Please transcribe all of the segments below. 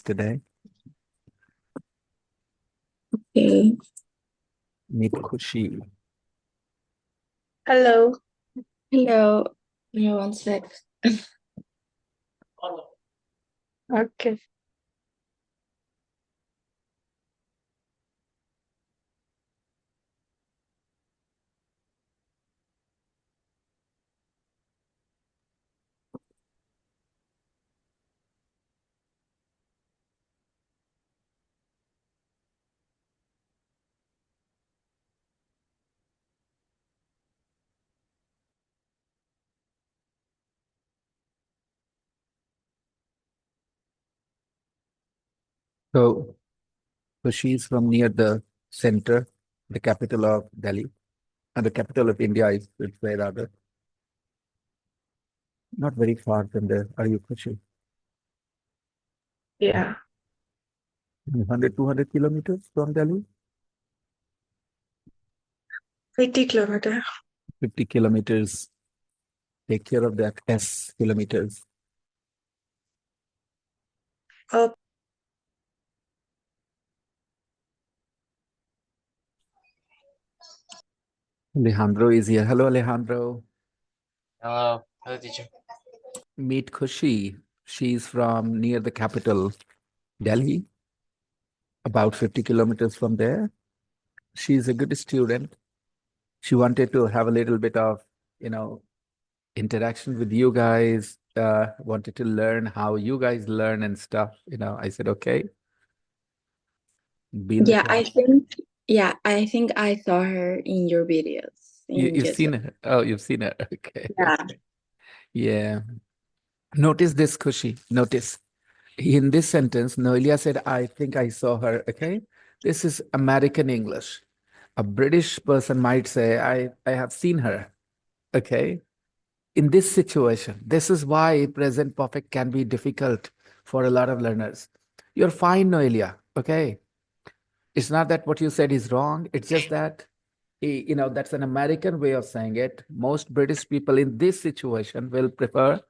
today. Okay. Meet Kushi. Hello. Hello. Give me one sec. Okay. So Kushi is from near the center, the capital of Delhi, and the capital of India is it's way rather. Not very far from there. Are you Kushi? Yeah. 100, 200 kilometers from Delhi? 80 kilometer. 50 kilometers. Take care of that S kilometers. Oh, Alejandro is here. Hello, Alejandro. Hello, teacher. Meet Kushi. She's from near the capital, Delhi, about 50 kilometers from there. She's a good student. She wanted to have a little bit of, interaction with you guys, wanted to learn how you guys learn and stuff. I said, okay, be in the Yeah, class. I think I saw her in your videos in You've YouTube. seen her. Oh, you've seen her. Okay. Yeah. Yeah. Notice this, Kushi. Notice in this sentence, Noelia said, I think I saw her. Okay. This is American English. A British person might say, I have seen her. Okay. In this situation, this is why present perfect can be difficult for a lot of learners. You're fine, Noelia. Okay. It's not that what you said is wrong. It's just that, that's an American way of saying it. Most British people in this situation will prefer,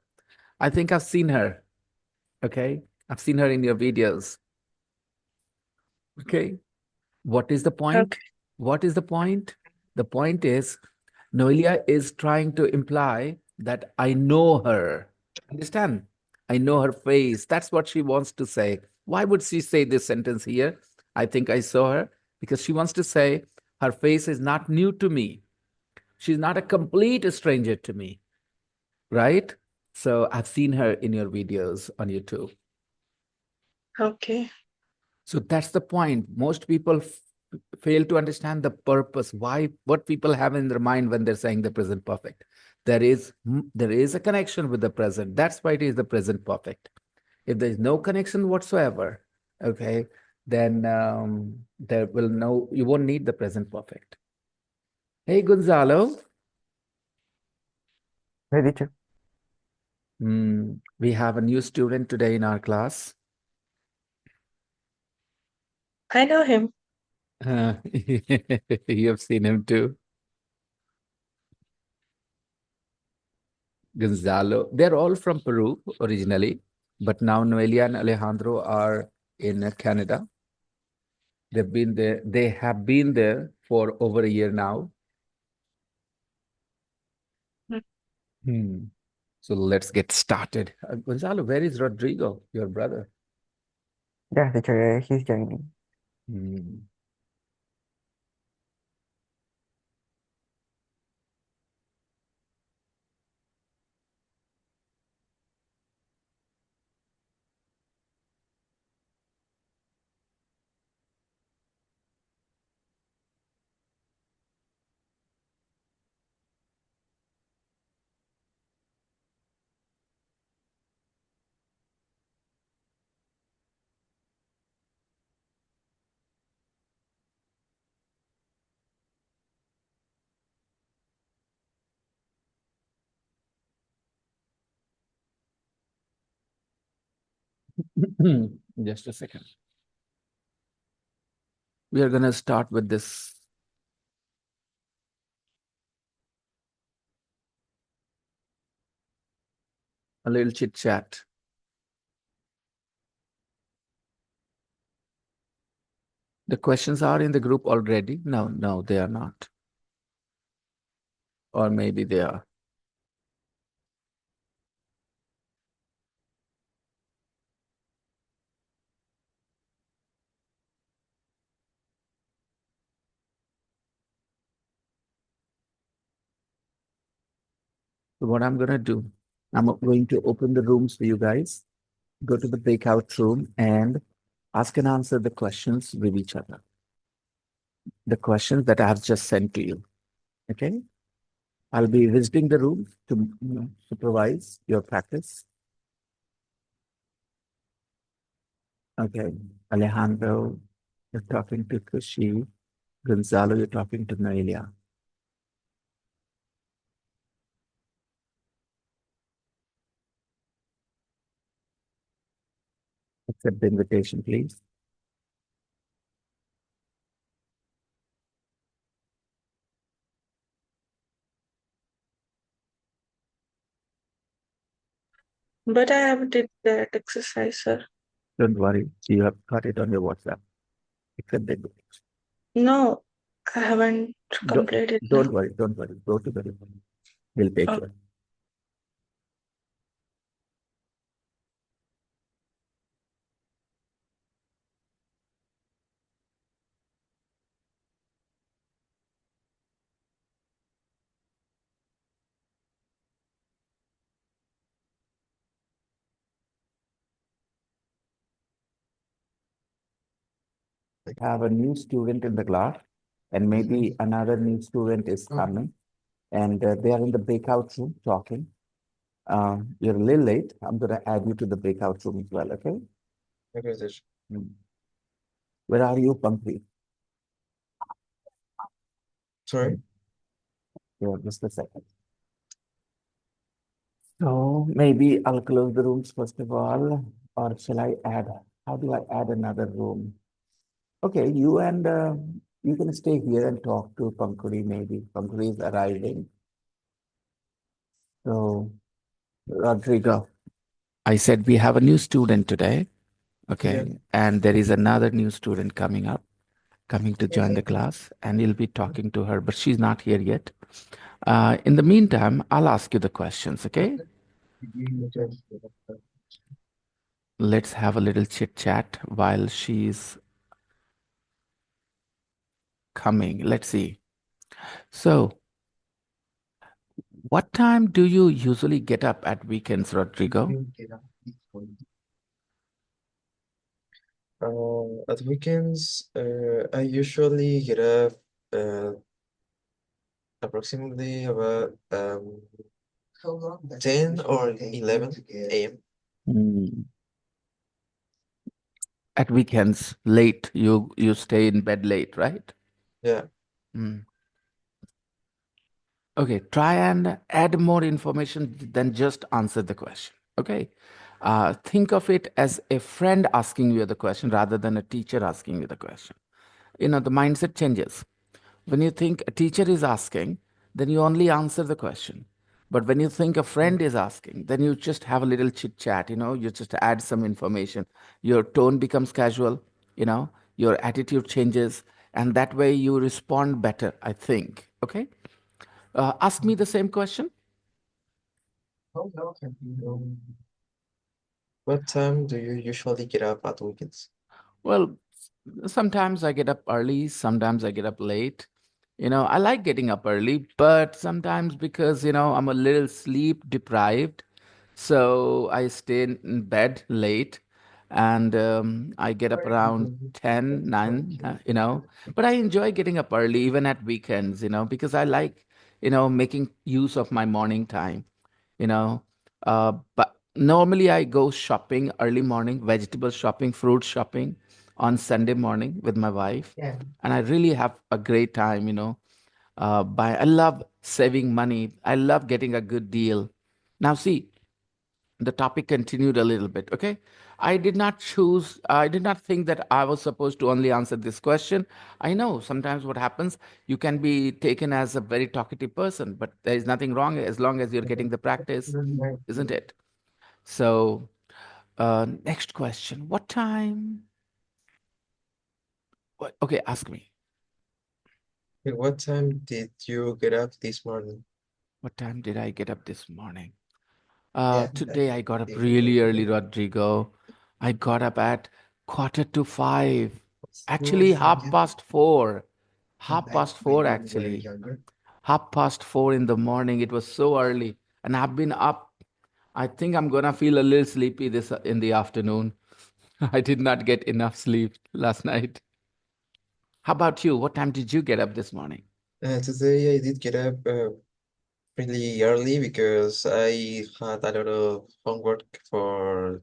I think I've seen her. Okay. I've seen her in your videos. Okay. What is the point? okay. What is the point? The point is, Noelia is trying to imply that I know her. Understand? I know her face. That's what she wants to say. Why would she say this sentence here? I think I saw her because she wants to say her face is not new to me. She's not a complete stranger to me, right? So I've seen her in your videos on YouTube. Okay. So that's the point. Most people fail to understand the purpose, why, what people have in their mind when they're saying the present perfect. There is a connection with the present. That's why it is the present perfect. If there is no connection whatsoever, okay, then you won't need the present perfect. Hey, Gonzalo. Hey, teacher. We have a new student today in our class. I know him. You have seen him too. Gonzalo. They're all from Peru originally, but now Noelia and Alejandro are in Canada. They've been there. They have been there for over a year now. Hmm. So let's get started. Gonzalo, where is Rodrigo, your brother? Yeah, teacher, he's joining. Hmm. Just a second. We are going to start with this. A little chit chat. The questions are in the group already? No, they are not. Or maybe they are. So what I'm going to do, I'm going to open the rooms for you guys, go to the breakout room and ask and answer the questions with each other. The questions that I have just sent to you. Okay. I'll be visiting the room to supervise your practice. Okay. Alejandro, you're talking to Kushi. Gonzalo, you're talking to Noelia. Accept the invitation, please. But I haven't did that exercise, sir. Don't worry. You have got it on your WhatsApp. Accept the invitation. No, I haven't completed. Don't worry. Don't worry. Go to the room. We'll take Oh. care. Have a new student in the class, and maybe another new student is coming, and they are in the breakout room talking. You're a little late. I'm going to add you to the breakout room as well, okay? Okay, sir. Where are you, Pankaj? Sorry? Yeah, just a second. So maybe I'll close the rooms first of all, or shall I add? How do I add another room? Okay, you and you can stay here and talk to Pankuri maybe. Pankuri is arriving. So, Rodrigo, I said we have a new student today. Okay. Yeah. And there is another new student coming up, coming to join the class, and you'll be talking to her, but she's not here yet. In the meantime, I'll ask you the questions, okay? Let's have a little chit chat while she's coming. Let's see. So, what time do you usually get up at weekends, Rodrigo? At weekends, I usually get up approximately about 10 or 11 a.m. Hmm. At weekends, late, you stay in bed late, right? Yeah. Hmm. Okay, try and add more information than just answer the question. Okay. Think of it as a friend asking you the question rather than a teacher asking you the question. The mindset changes. When you think a teacher is asking, then you only answer the question. But when you think a friend is asking, then you just have a little chit chat, you just add some information. Your tone becomes casual, your attitude changes, and that way you respond better, I think. Okay. Ask me the same question. What time do you usually get up at weekends? Well, sometimes I get up early, sometimes I get up late. I like getting up early, but sometimes because, I'm a little sleep deprived, so I stay in bed late and I get up around 10, 9, but I enjoy getting up early even at weekends, because I like, making use of my morning time. you know. But normally I go shopping early morning, vegetable shopping, fruit shopping on Sunday morning with my wife. Yeah. And I really have a great time. I love saving money. I love getting a good deal. Now, see, the topic continued a little bit. Okay. I did not think that I was supposed to only answer this question. I know sometimes what happens, you can be taken as a very talkative person, but there is nothing wrong as long as you're getting the practice, isn't it? So, next question. What time? Okay, ask me. At what time did you get up this morning? What time did I get up this morning? Yeah. Today I got up really early, Rodrigo. I got up at 4:45. Actually, 4:30. 4:30, actually. 4:30 in the morning. It was so early. And I've been up. I think I'm gonna feel a little sleepy this in the afternoon. I did not get enough sleep last night. How about you? What time did you get up this morning? Today I did get up really early because I had a lot of homework for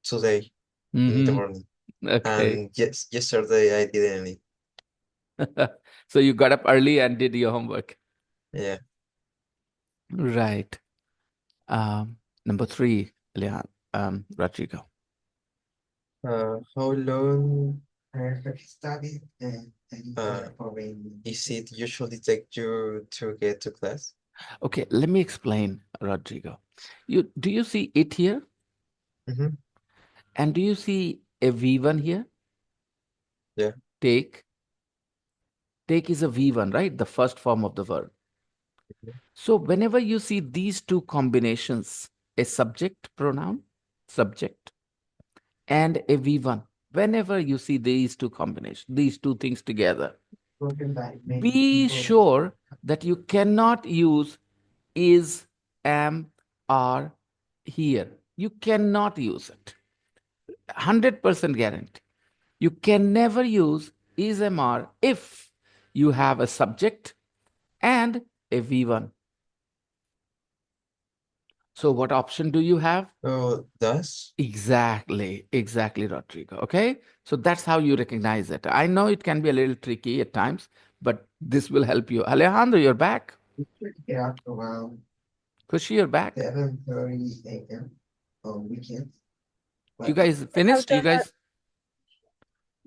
today in the Mm-hmm. morning. Okay. And yes, yesterday I didn't. So you got up early and did your homework. Yeah. Right. Number three, Rodrigo. How long is it usually take you to get to class? Okay, let me explain, Rodrigo. Do you see it here? Mm-hmm. And do you see a V1 here? Yeah. Take. Take is a V1, right? The first form of the verb. So whenever you see these two combinations, a subject pronoun, subject, and a V1, whenever you see these two combinations, these two things together, be sure that you cannot use is, am, are here. You cannot use it. 100% guarantee. You can never use is, am, are if you have a subject and a V1. So, what option do you have? Oh, does? Exactly, Rodrigo. Okay, so that's how you recognize it. I know it can be a little tricky at times, but this will help you. Alejandro, you're back. Get up around Kushi, you're back. 7:30 a.m. on weekends. You But guys I have finished? You done that. guys,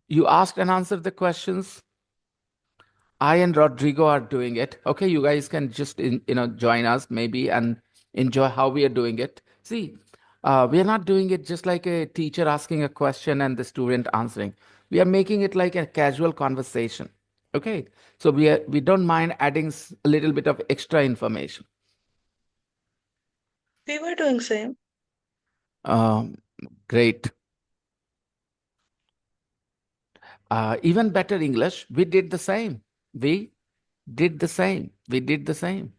you asked and answered the questions. I and Rodrigo are doing it. Okay, you guys can just join us maybe and enjoy how we are doing it. See, we are not doing it just like a teacher asking a question and the student answering. We are making it like a casual conversation. Okay, so we don't mind adding a little bit of extra information. We were doing same. Um, Great. Even better English. We did the same. We did the same. We did the same.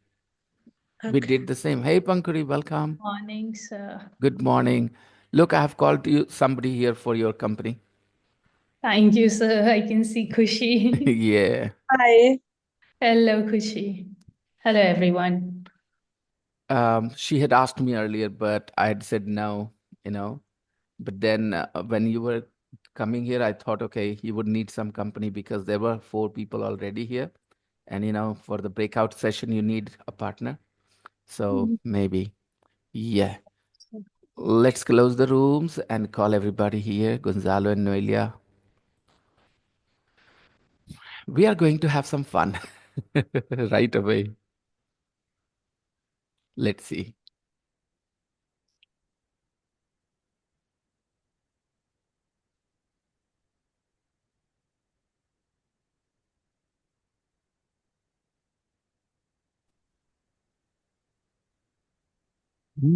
We Okay. did the same. Hey, Pankuri, welcome. Morning, sir. Good morning. Look, I have called you somebody here for your company. Thank you, sir. I can see Kushi. Yeah. Hi. Hello, Kushi. Hello, everyone. She had asked me earlier, but I had said no, you know. But then when you were coming here, I thought, okay, you would need some company because there were four people already here. And, for the breakout session, you need a partner. So maybe, yeah. Let's close the rooms and call everybody here, Gonzalo and Noelia. We are going to have some fun right away. Let's see.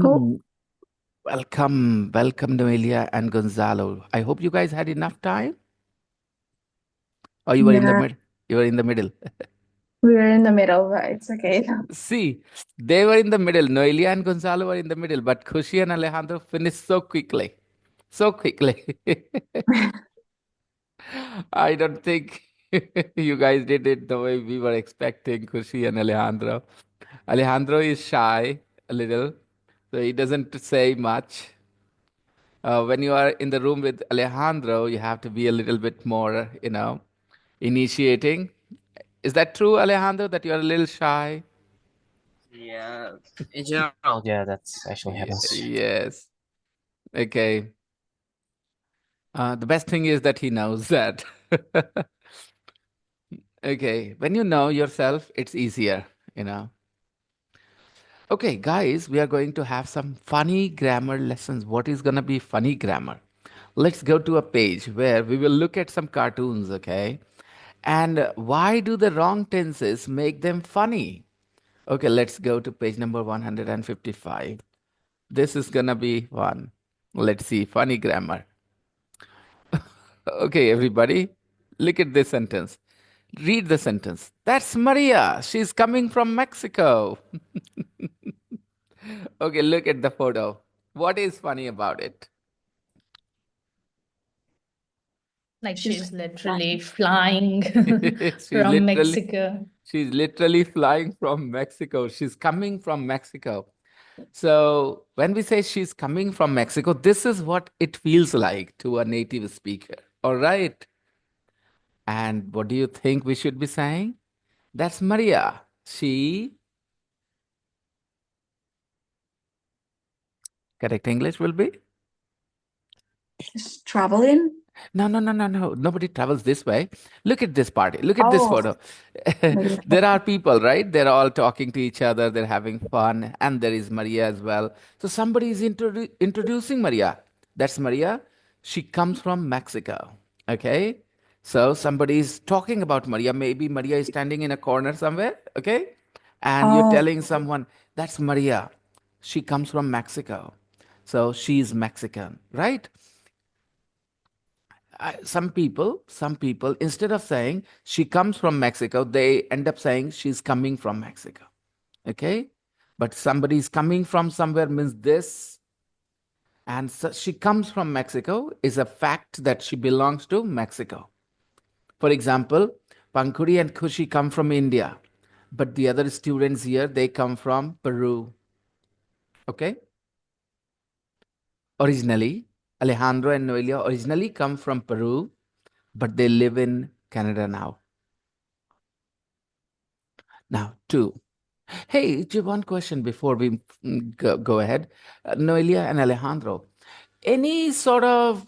Oh, Mm, welcome, Noelia and Gonzalo. I hope you guys had enough time. Or you were in the yeah, mid. You were in the middle. we're in the middle, but it's okay. See, they were in the middle. Noelia and Gonzalo were in the middle, but Kushi and Alejandro finished so quickly. So quickly. I don't think you guys did it the way we were expecting, Kushi and Alejandro. Alejandro is shy a little, so he doesn't say much. When you are in the room with Alejandro, you have to be a little bit more, initiating. Is that true, Alejandro, that you're a little shy? Yeah, in general, yeah, that's actually happens. Yes. Okay. The best thing is that he knows that. Okay. When you know yourself, it's easier. Okay, guys, we are going to have some funny grammar lessons. What is going to be funny grammar? Let's go to a page where we will look at some cartoons, okay? And why do the wrong tenses make them funny? Okay, let's go to page number 155. This is gonna be fun. Let's see, funny grammar. Okay, everybody, look at this sentence. Read the sentence. That's Maria. She's coming from Mexico. Okay, look at the photo. What is funny about it? Like She's she's literally flying she's from literally Mexico. she's literally flying from Mexico. She's coming from Mexico. So when we say she's coming from Mexico, this is what it feels like to a native speaker. All right. And what do you think we should be saying? That's Maria. She, correct English will be? traveling. No, no, no, no, no. Nobody travels this way. Look at this party. Look at this Oh, photo. There are people, right? They're all talking to each other. They're having fun. And there is Maria as well. So somebody is introducing Maria. That's Maria. She comes from Mexico. Okay. So somebody is talking about Maria. Maybe Maria is standing in a corner somewhere. Okay. And you're oh, telling someone, that's Maria. She comes from Mexico. So she's Mexican, right? Some people, instead of saying she comes from Mexico, they end up saying she's coming from Mexico. Okay? But somebody is coming from somewhere means this. And so she comes from Mexico is a fact that she belongs to Mexico. For example, Pankuri and Kushi come from India, but the other students here, they come from Peru. Okay? Originally, Alejandro and Noelia originally come from Peru, but they live in Canada now. Now, two. Hey, just one question before we go ahead. Noelia and Alejandro, any sort of,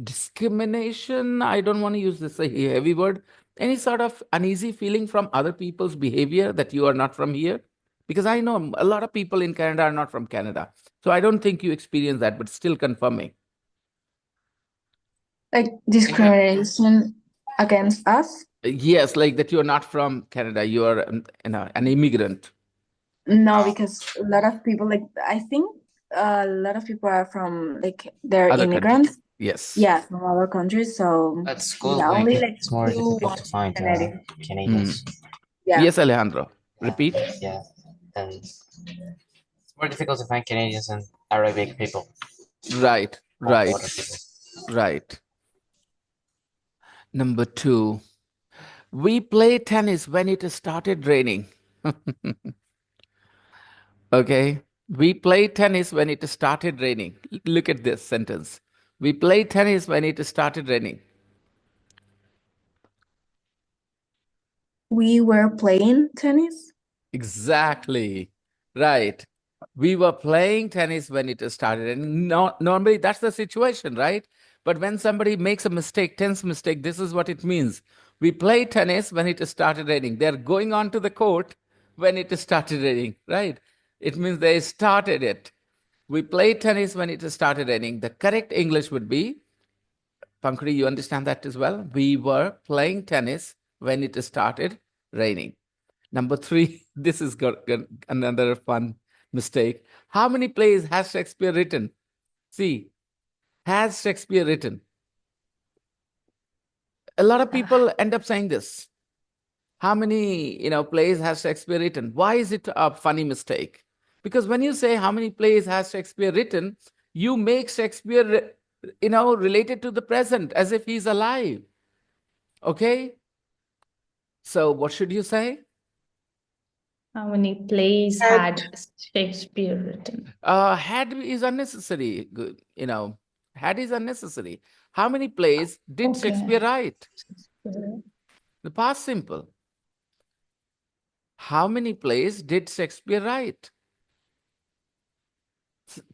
discrimination? I don't want to use this a heavy word. Any sort of uneasy feeling from other people's behavior that you are not from here? Because I know a lot of people in Canada are not from Canada. So I don't think you experience that, but still confirming. like discrimination against us? Yes, like that you're not from Canada. You are, an immigrant. No, because a lot of people, like, I think a lot of people are from, like, they're Other countries. immigrants. Yes. Yeah, from other countries. So At school, yeah, like only like it's more two difficult to ones find Canadian. Canadians. Yeah. Yes, Alejandro. Repeat. Yeah, and it's more difficult to find Canadians and Arabic people. Right, Or right, other people. right. Number two, we play tennis when it started raining. Okay. We play tennis when it started raining. Look at this sentence. We play tennis when it started raining. We were playing tennis. Exactly. Right. We were playing tennis when it started. And normally that's the situation, right? But when somebody makes a mistake, tense mistake, this is what it means. We play tennis when it started raining. They're going on to the court when it started raining, right? It means they started it. We play tennis when it started raining. The correct English would be, Pankri, you understand that as well? We were playing tennis when it started raining. Number three, this is another fun mistake. How many plays has Shakespeare written? See, has Shakespeare written? A lot of people end up saying this. How many, plays has Shakespeare written? Why is it a funny mistake? Because when you say how many plays has Shakespeare written, you make Shakespeare, related to the present as if he's alive. Okay? So what should you say? How many plays had Shakespeare written? Had is unnecessary. Had is unnecessary. How many plays did Shakespeare write? The past simple. How many plays did Shakespeare write?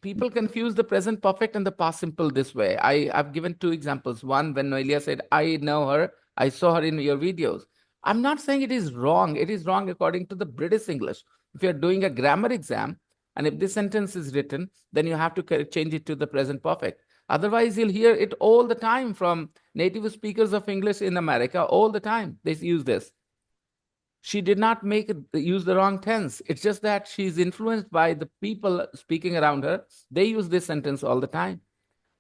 People confuse the present perfect and the past simple this way. I've given two examples. One, when Noelia said, I know her, I saw her in your videos. I'm not saying it is wrong. It is wrong according to the British English. If you're doing a grammar exam And if this sentence is written, then you have to change it to the present perfect. Otherwise, you'll hear it all the time from native speakers of English in America. All the time, they use this. She did not use the wrong tense. It's just that she's influenced by the people speaking around her. They use this sentence all the time.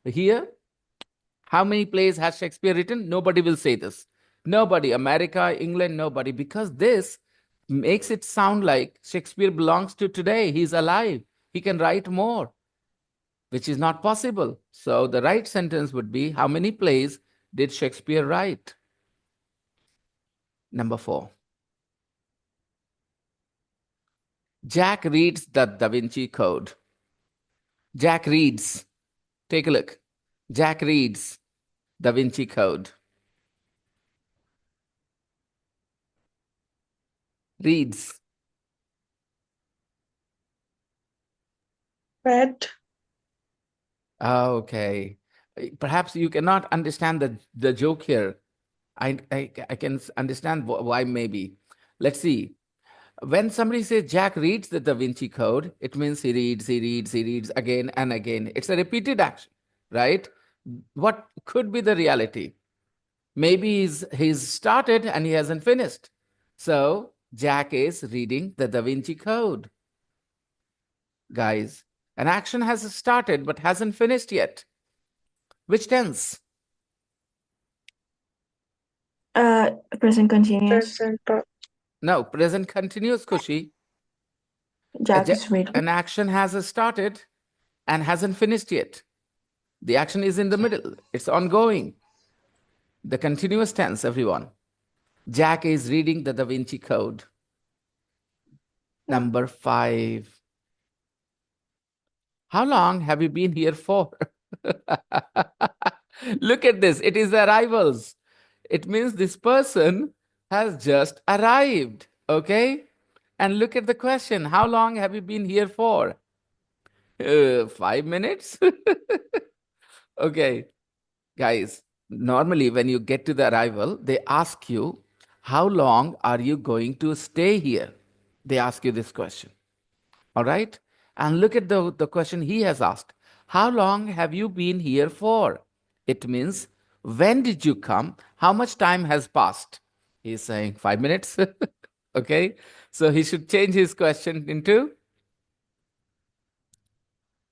Here, how many plays has Shakespeare written? Nobody will say this. Nobody. America, England, nobody. Because this makes it sound like Shakespeare belongs to today. He's alive. He can write more, which is not possible. So the right sentence would be, how many plays did Shakespeare write? Number 4. Jack reads the Da Vinci Code. Jack reads. Take a look. Jack reads Da Vinci Code. Reads. Read. Okay. Perhaps you cannot understand the joke here. I can understand why maybe. Let's see. When somebody says Jack reads the Da Vinci Code, it means he reads again and again. It's a repeated action, right? What could be the reality? Maybe he's started and he hasn't finished. So Jack is reading the Da Vinci Code. Guys, an action has started but hasn't finished yet. Which tense? Present continuous. Present. No, present continuous, Kushi. Jack is reading. An action has started and hasn't finished yet. The action is in the middle. It's ongoing. The continuous tense, everyone. Jack is reading the Da Vinci Code. Number 5. How long have you been here for? Look at this. It is arrivals. It means this person has just arrived. Okay? And look at the question. How long have you been here for? 5 minutes? Okay. Guys, normally when you get to the arrival, they ask you, how long are you going to stay here? They ask you this question. All right? And look at the question he has asked. How long have you been here for? It means, when did you come? How much time has passed? He's saying 5 minutes. Okay? So he should change his question into,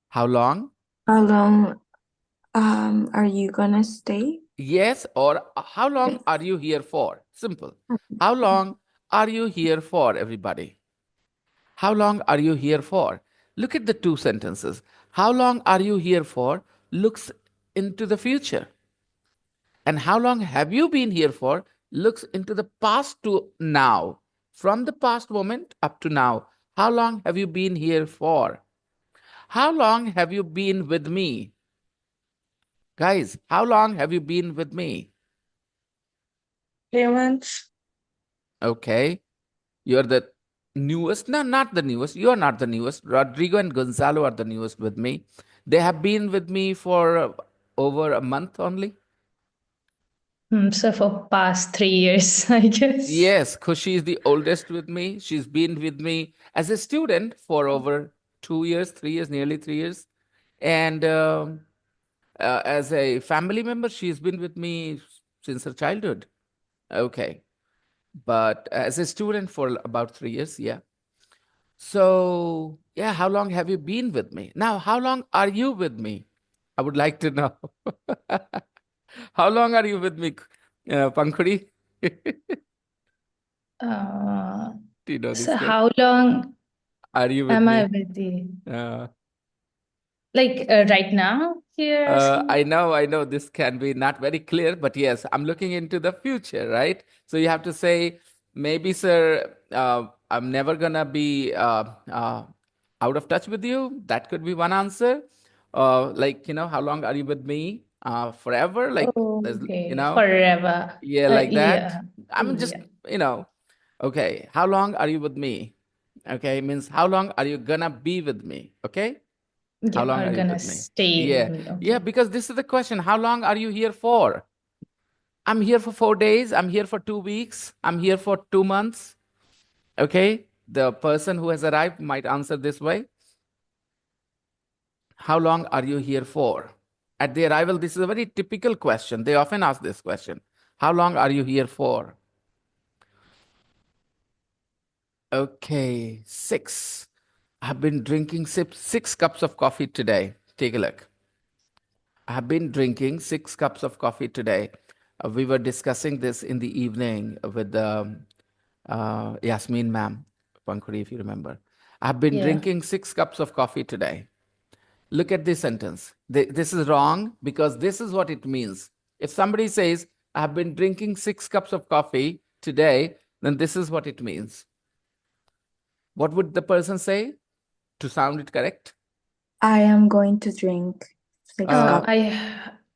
how long? How long are you gonna stay? Yes, or how long are you here for? Simple. How long are you here for, everybody? How long are you here for? Look at the two sentences. How long are you here for looks into the future. And how long have you been here for looks into the past to now. From the past moment up to now. How long have you been here for? How long have you been with me? Guys, how long have you been with me? 3 months. Okay. You're the newest. No, not the newest. You're not the newest. Rodrigo and Gonzalo are the newest with me. They have been with me for over a month only. So for past 3 years, I guess. Yes, Kushi is the oldest with me. She's been with me as a student for over 2 years, 3 years, nearly 3 years. And as a family member, she's been with me since her childhood. Okay. But as a student for about 3 years, yeah. So, yeah, how long have you been with me? Now, how long are you with me? I would like to know. How long are you with me, Pankuri? Uh, Do you know this so question? how long Are you with am I me? with you? Uh, Like right now here? I know this can be not very clear, but yes, I'm looking into the future, right? So you have to say, maybe, sir, I'm never gonna be out of touch with you. That could be one answer. Like, how long are you with me? Forever? Like, there's, Okay, forever. yeah, like that. Yeah. I'm just, Yeah. okay. How long are you with me? Okay, means how long are you gonna be with me? Okay. How Yeah, long are are you gonna with me? stay Yeah. with me. Okay. Yeah, because this is the question. How long are you here for? I'm here for 4 days. I'm here for 2 weeks. I'm here for 2 months. Okay. The person who has arrived might answer this way. How long are you here for? At the arrival, this is a very typical question. They often ask this question. How long are you here for? Okay, 6. I've been drinking 6 cups of coffee today. Take a look. I've been drinking 6 cups of coffee today. We were discussing this in the evening with Yasmin ma'am, Pankuri, if you remember. I've been Yeah. drinking 6 cups of coffee today. Look at this sentence. This is wrong because this is what it means. If somebody says, I've been drinking 6 cups of coffee today, then this is what it means. What would the person say to sound it correct? I am going to drink 6 cups.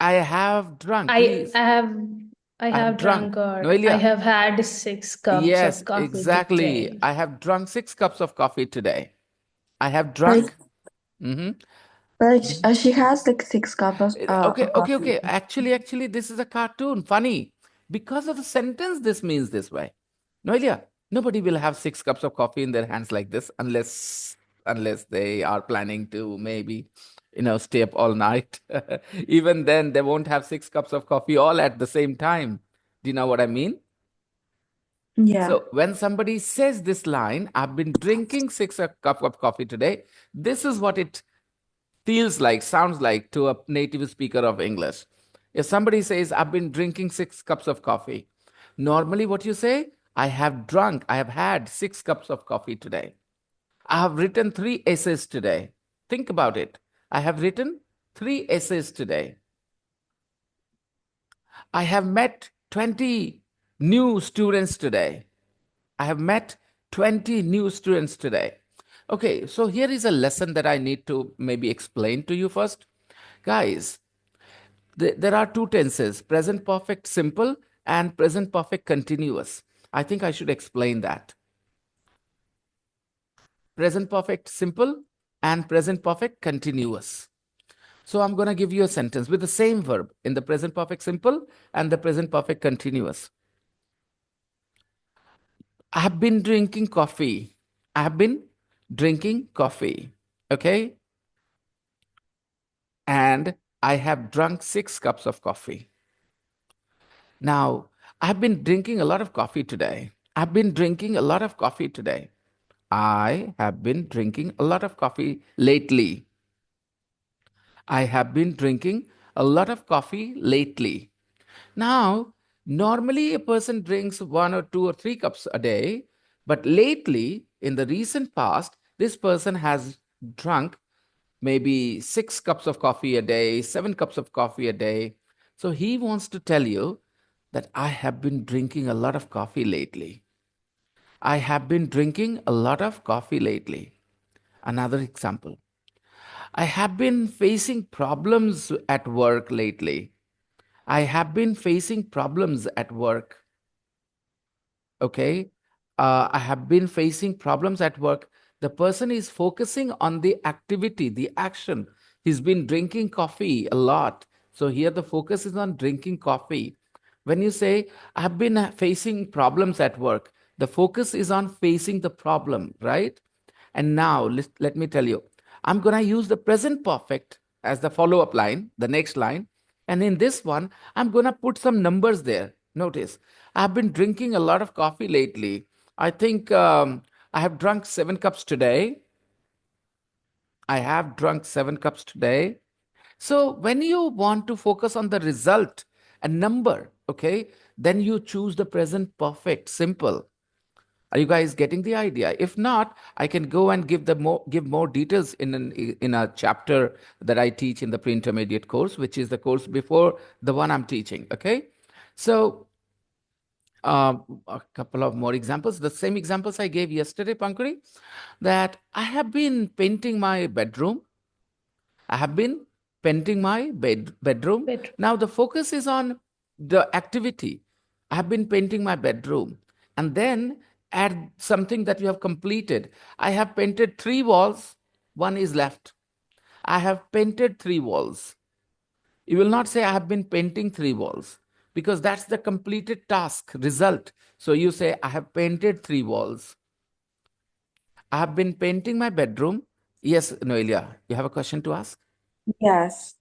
I have drunk, I please. have I I have have drunk. drunk, or I Noelia. have had 6 cups Yes, of coffee exactly. today. I have drunk 6 cups of coffee today. I have drunk. Mhm. Like she has like 6 cups Okay, of okay, coffee. okay. Actually, this is a cartoon. Funny. Because of the sentence, this means this way. Noelia, nobody will have 6 cups of coffee in their hands like this unless they are planning to maybe, stay up all night. Even then, they won't have 6 cups of coffee all at the same time. Do you know what I mean? Yeah. So when somebody says this line, I've been drinking 6 cups of coffee today, this is what it feels like, sounds like to a native speaker of English. If somebody says, I've been drinking 6 cups of coffee, normally what you say, I have had 6 cups of coffee today. I have written 3 essays today. Think about it. I have written 3 essays today. I have met 20 new students today. I have met 20 new students today. Okay, so here is a lesson that I need to maybe explain to you first. Guys, there are 2 tenses, present perfect simple and present perfect continuous. I think I should explain that. Present perfect simple and present perfect continuous. So I'm going to give you a sentence with the same verb in the present perfect simple and the present perfect continuous. I have been drinking coffee. I have been drinking coffee. Okay? And I have drunk 6 cups of coffee. Now, I've been drinking a lot of coffee today. I've been drinking a lot of coffee today. I have been drinking a lot of coffee lately. I have been drinking a lot of coffee lately. Now, normally a person drinks 1 or 2 or 3 cups a day, but lately, in the recent past, this person has drunk maybe 6 cups of coffee a day, 7 cups of coffee a day. So he wants to tell you that I have been drinking a lot of coffee lately. I have been drinking a lot of coffee lately. Another example. I have been facing problems at work lately. I have been facing problems at work. Okay. I have been facing problems at work. The person is focusing on the activity, the action. He's been drinking coffee a lot. So here the focus is on drinking coffee. When you say, I've been facing problems at work, the focus is on facing the problem, right? And now let me tell you, I'm going to use the present perfect as the follow up line, the next line. And in this one, I'm going to put some numbers there. Notice, I've been drinking a lot of coffee lately. I think I have drunk 7 cups today. I have drunk 7 cups today. So when you want to focus on the result, a number, okay, then you choose the present perfect, simple. Are you guys getting the idea? If not, I can go and give more details in a chapter that I teach in the pre-intermediate course, which is the course before the one I'm teaching. Okay, so a couple of more examples. The same examples I gave yesterday, Pankuri, that I have been painting my bedroom. I have been painting my bedroom. Bedroom. Now the focus is on the activity. I have been painting my bedroom. And then add something that you have completed. I have painted 3 walls, one is left. I have painted 3 walls. You will not say, I have been painting 3 walls, because that's the completed task, result. So you say, I have painted 3 walls. I have been painting my bedroom. Yes, Noelia, you have a question to ask? Yes.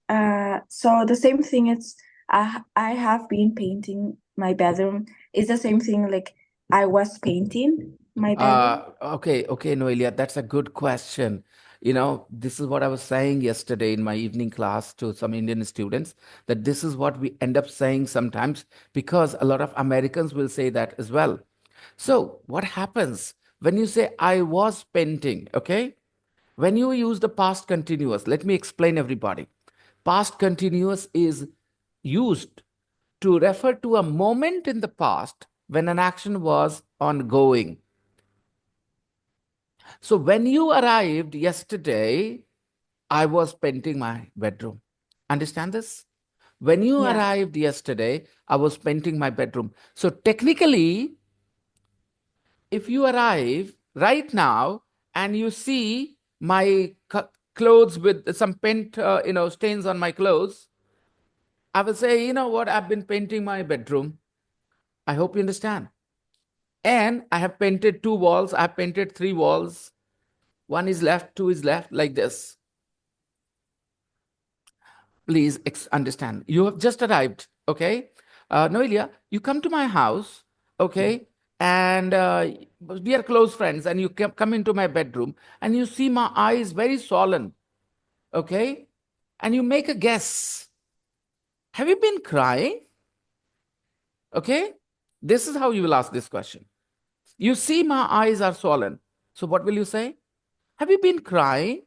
So the same thing is I have been painting my bedroom. It's the same thing like I was painting my bedroom. Okay, Noelia, that's a good question. You know, this is what I was saying yesterday in my evening class to some Indian students, that this is what we end up saying sometimes because a lot of Americans will say that as well. So, what happens when you say, I was painting, okay? When you use the past continuous, let me explain everybody. Past continuous is used to refer to a moment in the past when an action was ongoing. So when you arrived yesterday, I was painting my bedroom. Understand this? When you Yeah. arrived yesterday, I was painting my bedroom. So technically, if you arrive right now and you see my clothes with some paint, stains on my clothes, I will say, you know what? I've been painting my bedroom. I hope you understand. And I have painted two walls. I have painted three walls. One is left, two is left, like this. Please understand. You have just arrived, okay? Noelia, you come to my house, okay? And we are close friends, and you come into my bedroom, and you see my eyes very swollen, okay? And you make a guess. Have you been crying? Okay? This is how you will ask this question. You see my eyes are swollen. So what will you say? Have you been crying?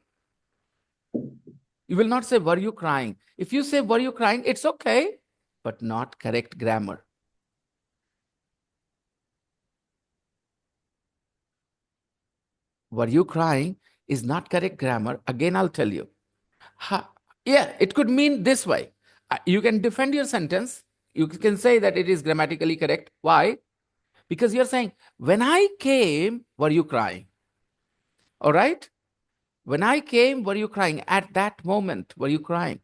You will not say, were you crying? If you say, were you crying? It's okay, but not correct grammar. Were you crying is not correct grammar. Again, I'll tell you. Ha, yeah, it could mean this way. You can defend your sentence. You can say that it is grammatically correct. Why? Because you're saying, when I came, were you crying? All right? When I came, were you crying? At that moment, were you crying?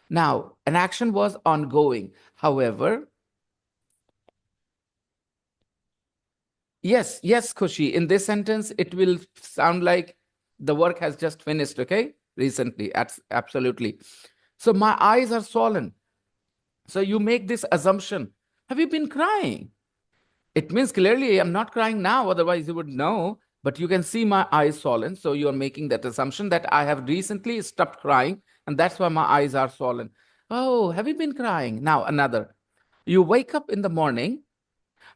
Now, an action was ongoing. However, yes, Khushi, in this sentence, it will sound like the work has just finished, okay? Recently, absolutely. So my eyes are swollen. So you make this assumption. Have you been crying? It means clearly I'm not crying now, otherwise you would know. But you can see my eyes swollen. So you are making that assumption that I have recently stopped crying, and that's why my eyes are swollen. Oh, have you been crying? Now, another. You wake up in the morning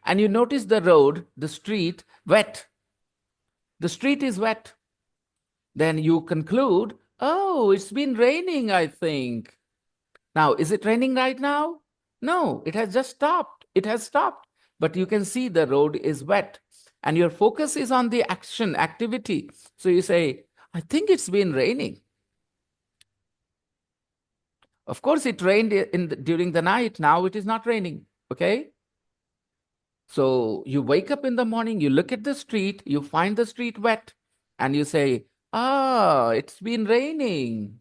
and you notice the road, the street, wet. The street is wet. Then you conclude, oh, it's been raining, I think. Now, is it raining right now? No, it has just stopped. It has stopped. But you can see the road is wet and your focus is on the action, activity. So you say, I think it's been raining. Of course, it rained during the night. Now it is not raining. Okay. So you wake up in the morning, you look at the street, you find the street wet, and you say, ah, it's been raining.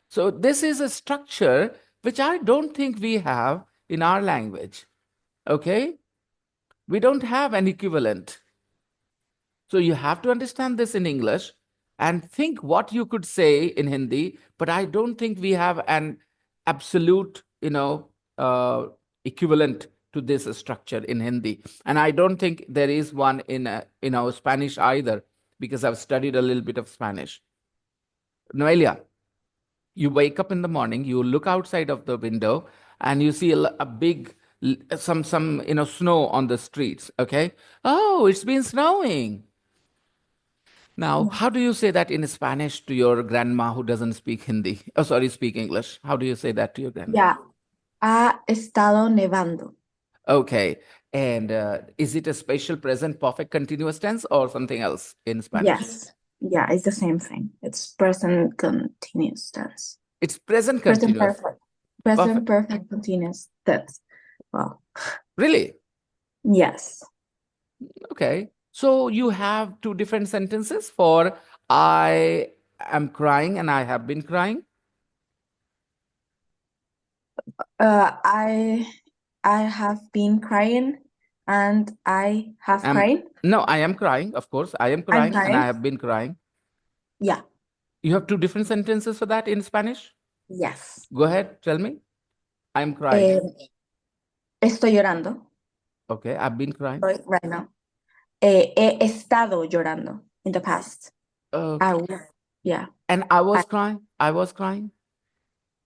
So this is a structure which I don't think we have in our language. Okay? We don't have an equivalent. So you have to understand this in English and think what you could say in Hindi, but I don't think we have an absolute, equivalent to this structure in Hindi. And I don't think there is one in our Spanish either, because I've studied a little bit of Spanish. Noelia, you wake up in the morning, you look outside of the window, and you see a big some snow on the streets. Okay, oh, it's been snowing. Now, Yeah. how do you say that in Spanish to your grandma who doesn't speak Hindi? Oh, sorry, speak English. How do you say that to your grandma? Yeah. Ha estado nevando. Okay, and is it a special present perfect continuous tense or something else in Spanish? Yes. Yeah, it's the same thing. It's present continuous tense. It's present Present continuous. perfect. Present Perfect. perfect continuous tense. Well, Really? yes. Okay. So you have two different sentences for I am crying and I have been crying. I have been crying and I have cried. No, I am crying, of course. I am I'm crying and I crying. have been crying. Yeah. You have two different sentences for that in Spanish? Yes. Go ahead, tell me. I'm crying. Estoy llorando. Okay, I've been crying. Right now. He estado llorando in the past. Okay. Yeah. And I was crying. I was crying.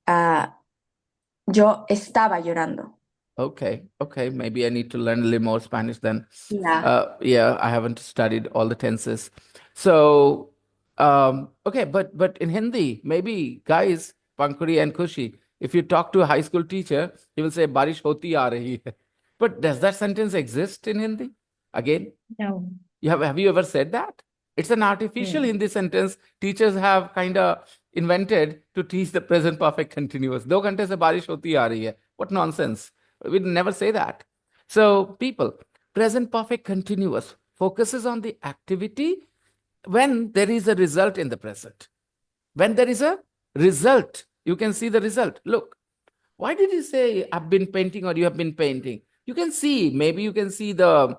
Yo estaba llorando. Okay. Maybe I need to learn a little more Spanish then. Yeah. Yeah, I haven't studied all the tenses. So, okay, but in Hindi, maybe guys, Pankuri and Kushi, if you talk to a high school teacher, he will say, "Barish hoti aa rahi hai." But does that sentence exist in Hindi? Again, No. have you ever said that? It's an artificial Yeah. Hindi sentence teachers have kind of invented to teach the present perfect continuous. 2 घंटे से बारिश होती आ रही है. What nonsense. We never say that. So, people, present perfect continuous focuses on the activity when there is a result in the present. When there is a result, you can see the result. Look, why did you say I've been painting or you have been painting? You can see, maybe you can see the,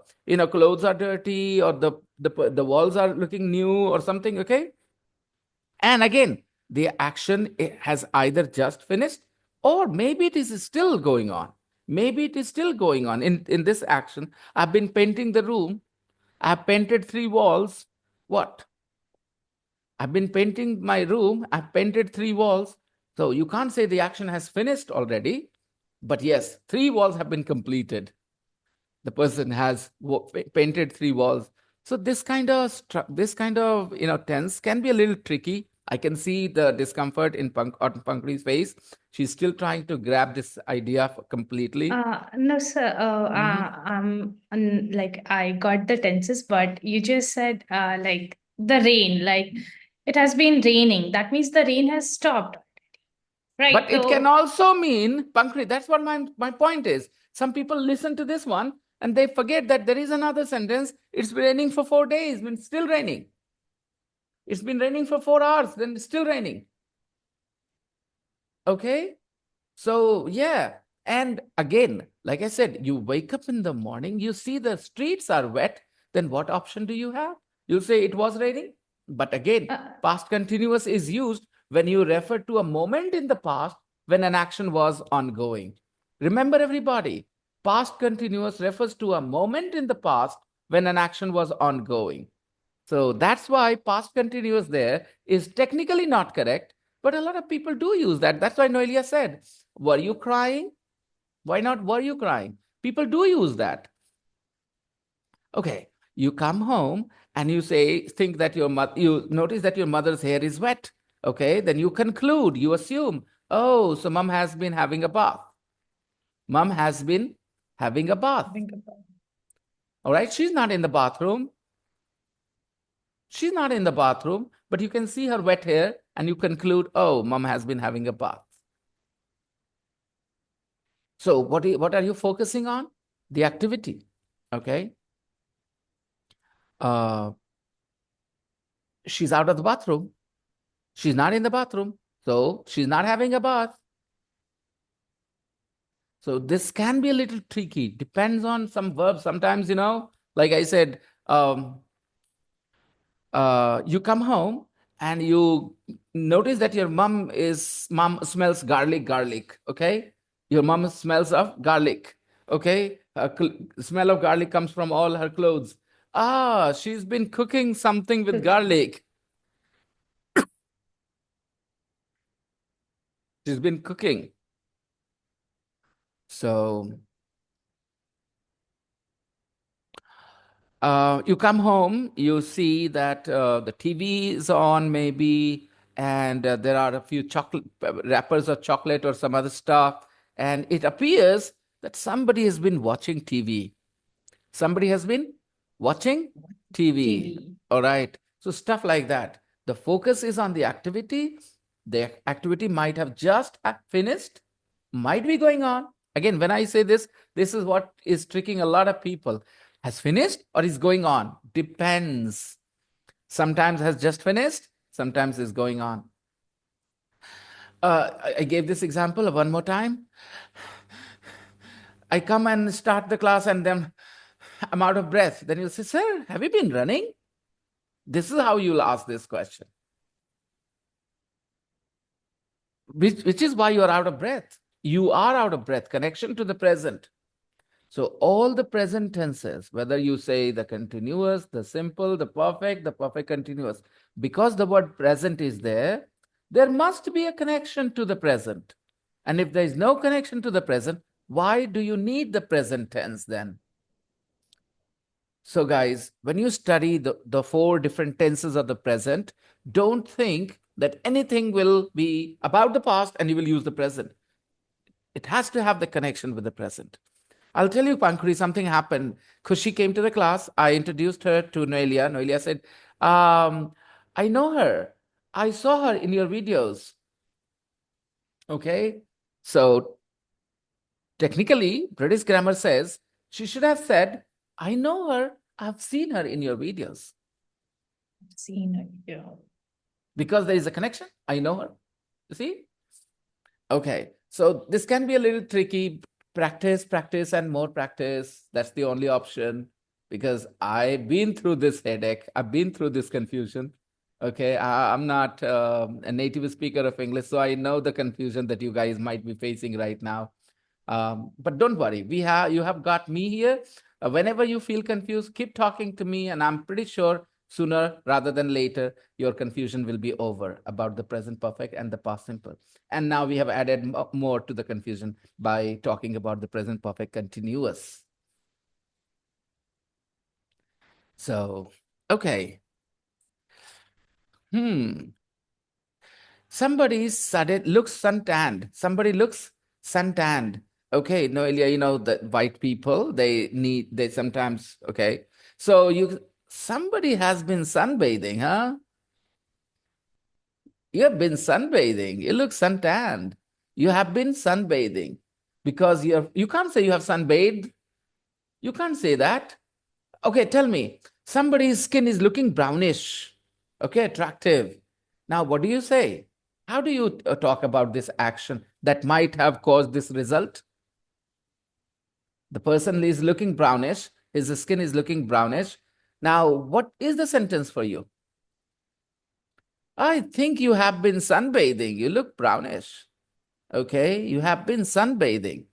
clothes are dirty or the walls are looking new or something, okay? And again, the action has either just finished or maybe it is still going on. Maybe it is still going on. In this action, I've been painting the room. I've painted 3 walls. What? I've been painting my room. I've painted 3 walls. So you can't say the action has finished already. But yes, 3 walls have been completed. The person has painted 3 walls. So this kind of tense can be a little tricky. I can see the discomfort in Pankri's face. She's still trying to grab this idea completely. No, sir. Like I got the tenses, but you just said like the rain, like it has been raining. That means the rain has stopped. Right. But it can also mean, Pankri, that's what my point is. Some people listen to this one and they forget that there is another sentence. It's been raining for 4 days, been still raining. It's been raining for 4 hours, then it's still raining. Okay? So, yeah. And again, like I said, you wake up in the morning, you see the streets are wet, then what option do you have? You'll say it was raining. But again, past continuous is used when you refer to a moment in the past when an action was ongoing. Remember, everybody, past continuous refers to a moment in the past when an action was ongoing. So that's why past continuous there is technically not correct, but a lot of people do use that. That's why Noelia said, were you crying? Why not were you crying? People do use that. Okay, you come home and you think that you notice that your mother's hair is wet. Okay, then you conclude, you assume, oh, so mom has been having a bath. Mom has been having a bath. All right, she's not in the bathroom. She's not in the bathroom, but you can see her wet hair and you conclude, oh, mom has been having a bath. So what are you focusing on? The activity, okay? She's out of the bathroom. She's not in the bathroom, so she's not having a bath. So this can be a little tricky. Depends on some verbs. Sometimes, like I said, you come home and you notice that your mom smells garlic, okay? Your mom smells of garlic, okay? Smell of garlic comes from all her clothes. She's been cooking something with garlic. She's been cooking. So you come home, you see that the TV is on maybe, and there are a few chocolate wrappers of chocolate or some other stuff, and it appears that somebody has been watching TV. Somebody has been watching TV. All right. So stuff like that. The focus is on the activity. The activity might have just finished, might be going on. Again, when I say this is what is tricking a lot of people. Has finished or is going on? Depends. Sometimes has just finished, sometimes is going on. I gave this example one more time. I come and start the class and then I'm out of breath. Then you'll say, sir, have you been running? This is how you'll ask this question. which is why you are out of breath. You are out of breath. Connection to the present. So all the present tenses, whether you say the continuous, the simple, the perfect continuous, because the word present is there must be a connection to the present. And if there is no connection to the present, why do you need the present tense then? So guys, when you study the four different tenses of the present, don't think that anything will be about the past and you will use the present. It has to have the connection with the present. I'll tell you, Pankuri, something happened. Kushi came to the class. I introduced her to Noelia. Noelia said, I know her. I saw her in your videos. Okay. So technically, British grammar says she should have said, I know her. I've seen her in your videos. Seen it, yeah. Because there is a connection. I know her. You see? Okay. So this can be a little tricky. Practice, and more practice. That's the only option, because I've been through this headache. I've been through this confusion. Okay. I'm not a native speaker of English, so I know the confusion that you guys might be facing right now. But don't worry, you have got me here. Whenever you feel confused, keep talking to me, and I'm pretty sure sooner rather than later, your confusion will be over about the present perfect and the past simple. And now we have added more to the confusion by talking about the present perfect continuous. So, okay. Somebody looks suntanned. Somebody looks suntanned. Okay, Noelia, you know that white people, they sometimes, okay. So somebody has been sunbathing, huh? You have been sunbathing. You look suntanned. You have been sunbathing because you can't say you have sunbathed. You can't say that. Okay, tell me, somebody's skin is looking brownish. Okay, attractive. Now, what do you say? How do you talk about this action that might have caused this result? The person is looking brownish, his skin is looking brownish. Now, what is the sentence for you? I think you have been sunbathing. You look brownish. Okay, you have been sunbathing.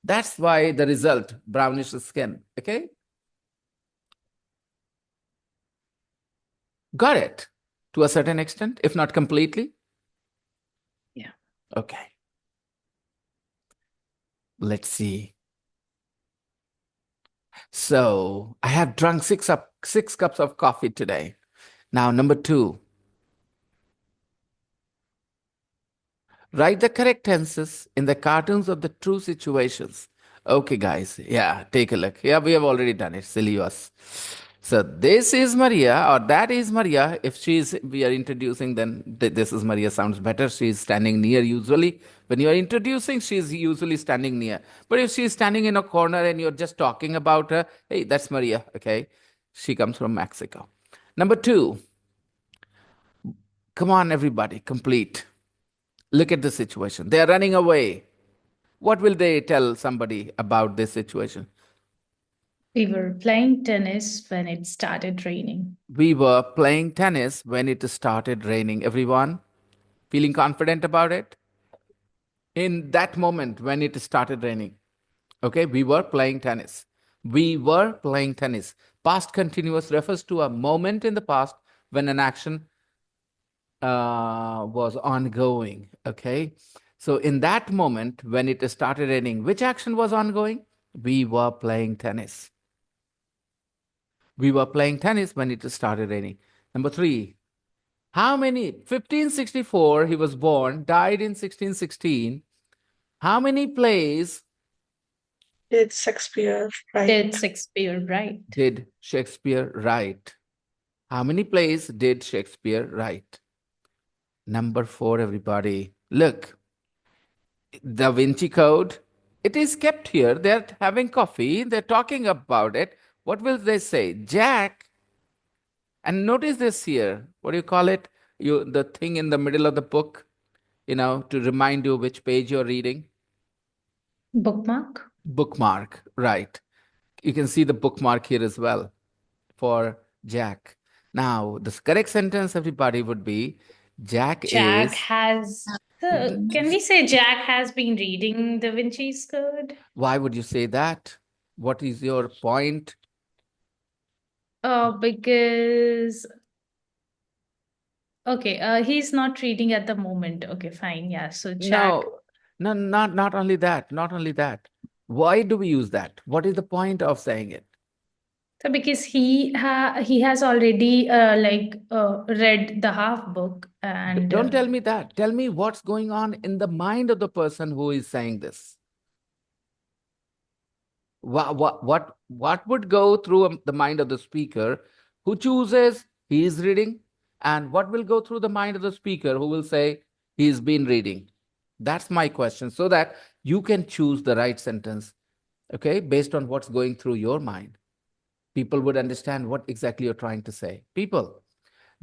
That's why the result, brownish skin. Okay? Got it to a certain extent, if not completely? Yeah. Okay. Let's see. So I have drunk 6 cups of coffee today. Now, number 2. Write the correct tenses in the cartoons of the true situations. Okay, guys. Yeah, take a look. Yeah, we have already done it. Silly us. So this is Maria, or that is Maria. If we are introducing, then this is Maria sounds better. She's standing near usually. When you are introducing, she's usually standing near. But if she's standing in a corner and you're just talking about her, hey, that's Maria. Okay. She comes from Mexico. Number 2. Come on, everybody, complete. Look at the situation. They are running away. What will they tell somebody about this situation? We were playing tennis when it started raining. We were playing tennis when it started raining. Everyone feeling confident about it? In that moment when it started raining, okay, we were playing tennis. We were playing tennis. Past continuous refers to a moment in the past when an action was ongoing. Okay. So in that moment when it started raining, which action was ongoing? We were playing tennis. We were playing tennis when it started raining. Number 3. How many? 1564, he was born, died in 1616. How many plays Did Shakespeare write? Did Shakespeare write? did Shakespeare write? How many plays did Shakespeare write? Number 4, everybody. Look, Da Vinci Code. It is kept here. They're having coffee. They're talking about it. What will they say? Jack. And notice this here. What do you call it? The thing in the middle of the book, to remind you which page you're reading. Bookmark? Bookmark, right. You can see the bookmark here as well for Jack. Now, the correct sentence, everybody, would be Jack Jack is has So can we say Jack has been reading Da Vinci's Code? Why would you say that? What is your point? Because okay, he's not reading at the moment. Okay, fine. Yeah. So Jack. No, not only that, not only that. Why do we use that? What is the point of saying it? So because he has already read the half book and Don't tell me that. Tell me what's going on in the mind of the person who is saying this. What would go through the mind of the speaker who chooses he is reading, and what will go through the mind of the speaker who will say he's been reading? That's my question, so that you can choose the right sentence, okay, based on what's going through your mind. People would understand what exactly you're trying to say. People,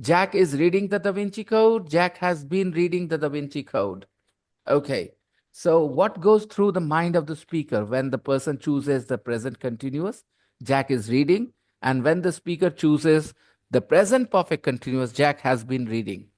Jack is reading the Da Vinci Code. Jack has been reading the Da Vinci Code. Okay. So what goes through the mind of the speaker when the person chooses the present continuous? Jack is reading. And when the speaker chooses the present perfect continuous, Jack has been reading.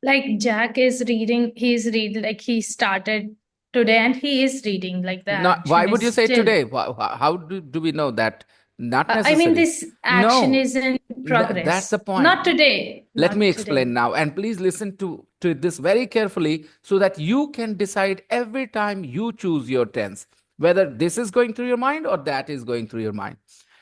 like Jack is reading, he started today and he is reading, like the Not, why action would you is say still. today? How do we know that? Not I mean, necessary. this action No, is in progress. that's the point. Not today. Let not me today. explain now, and please listen to this very carefully so that you can decide every time you choose your tense whether this is going through your mind or that is going through your mind.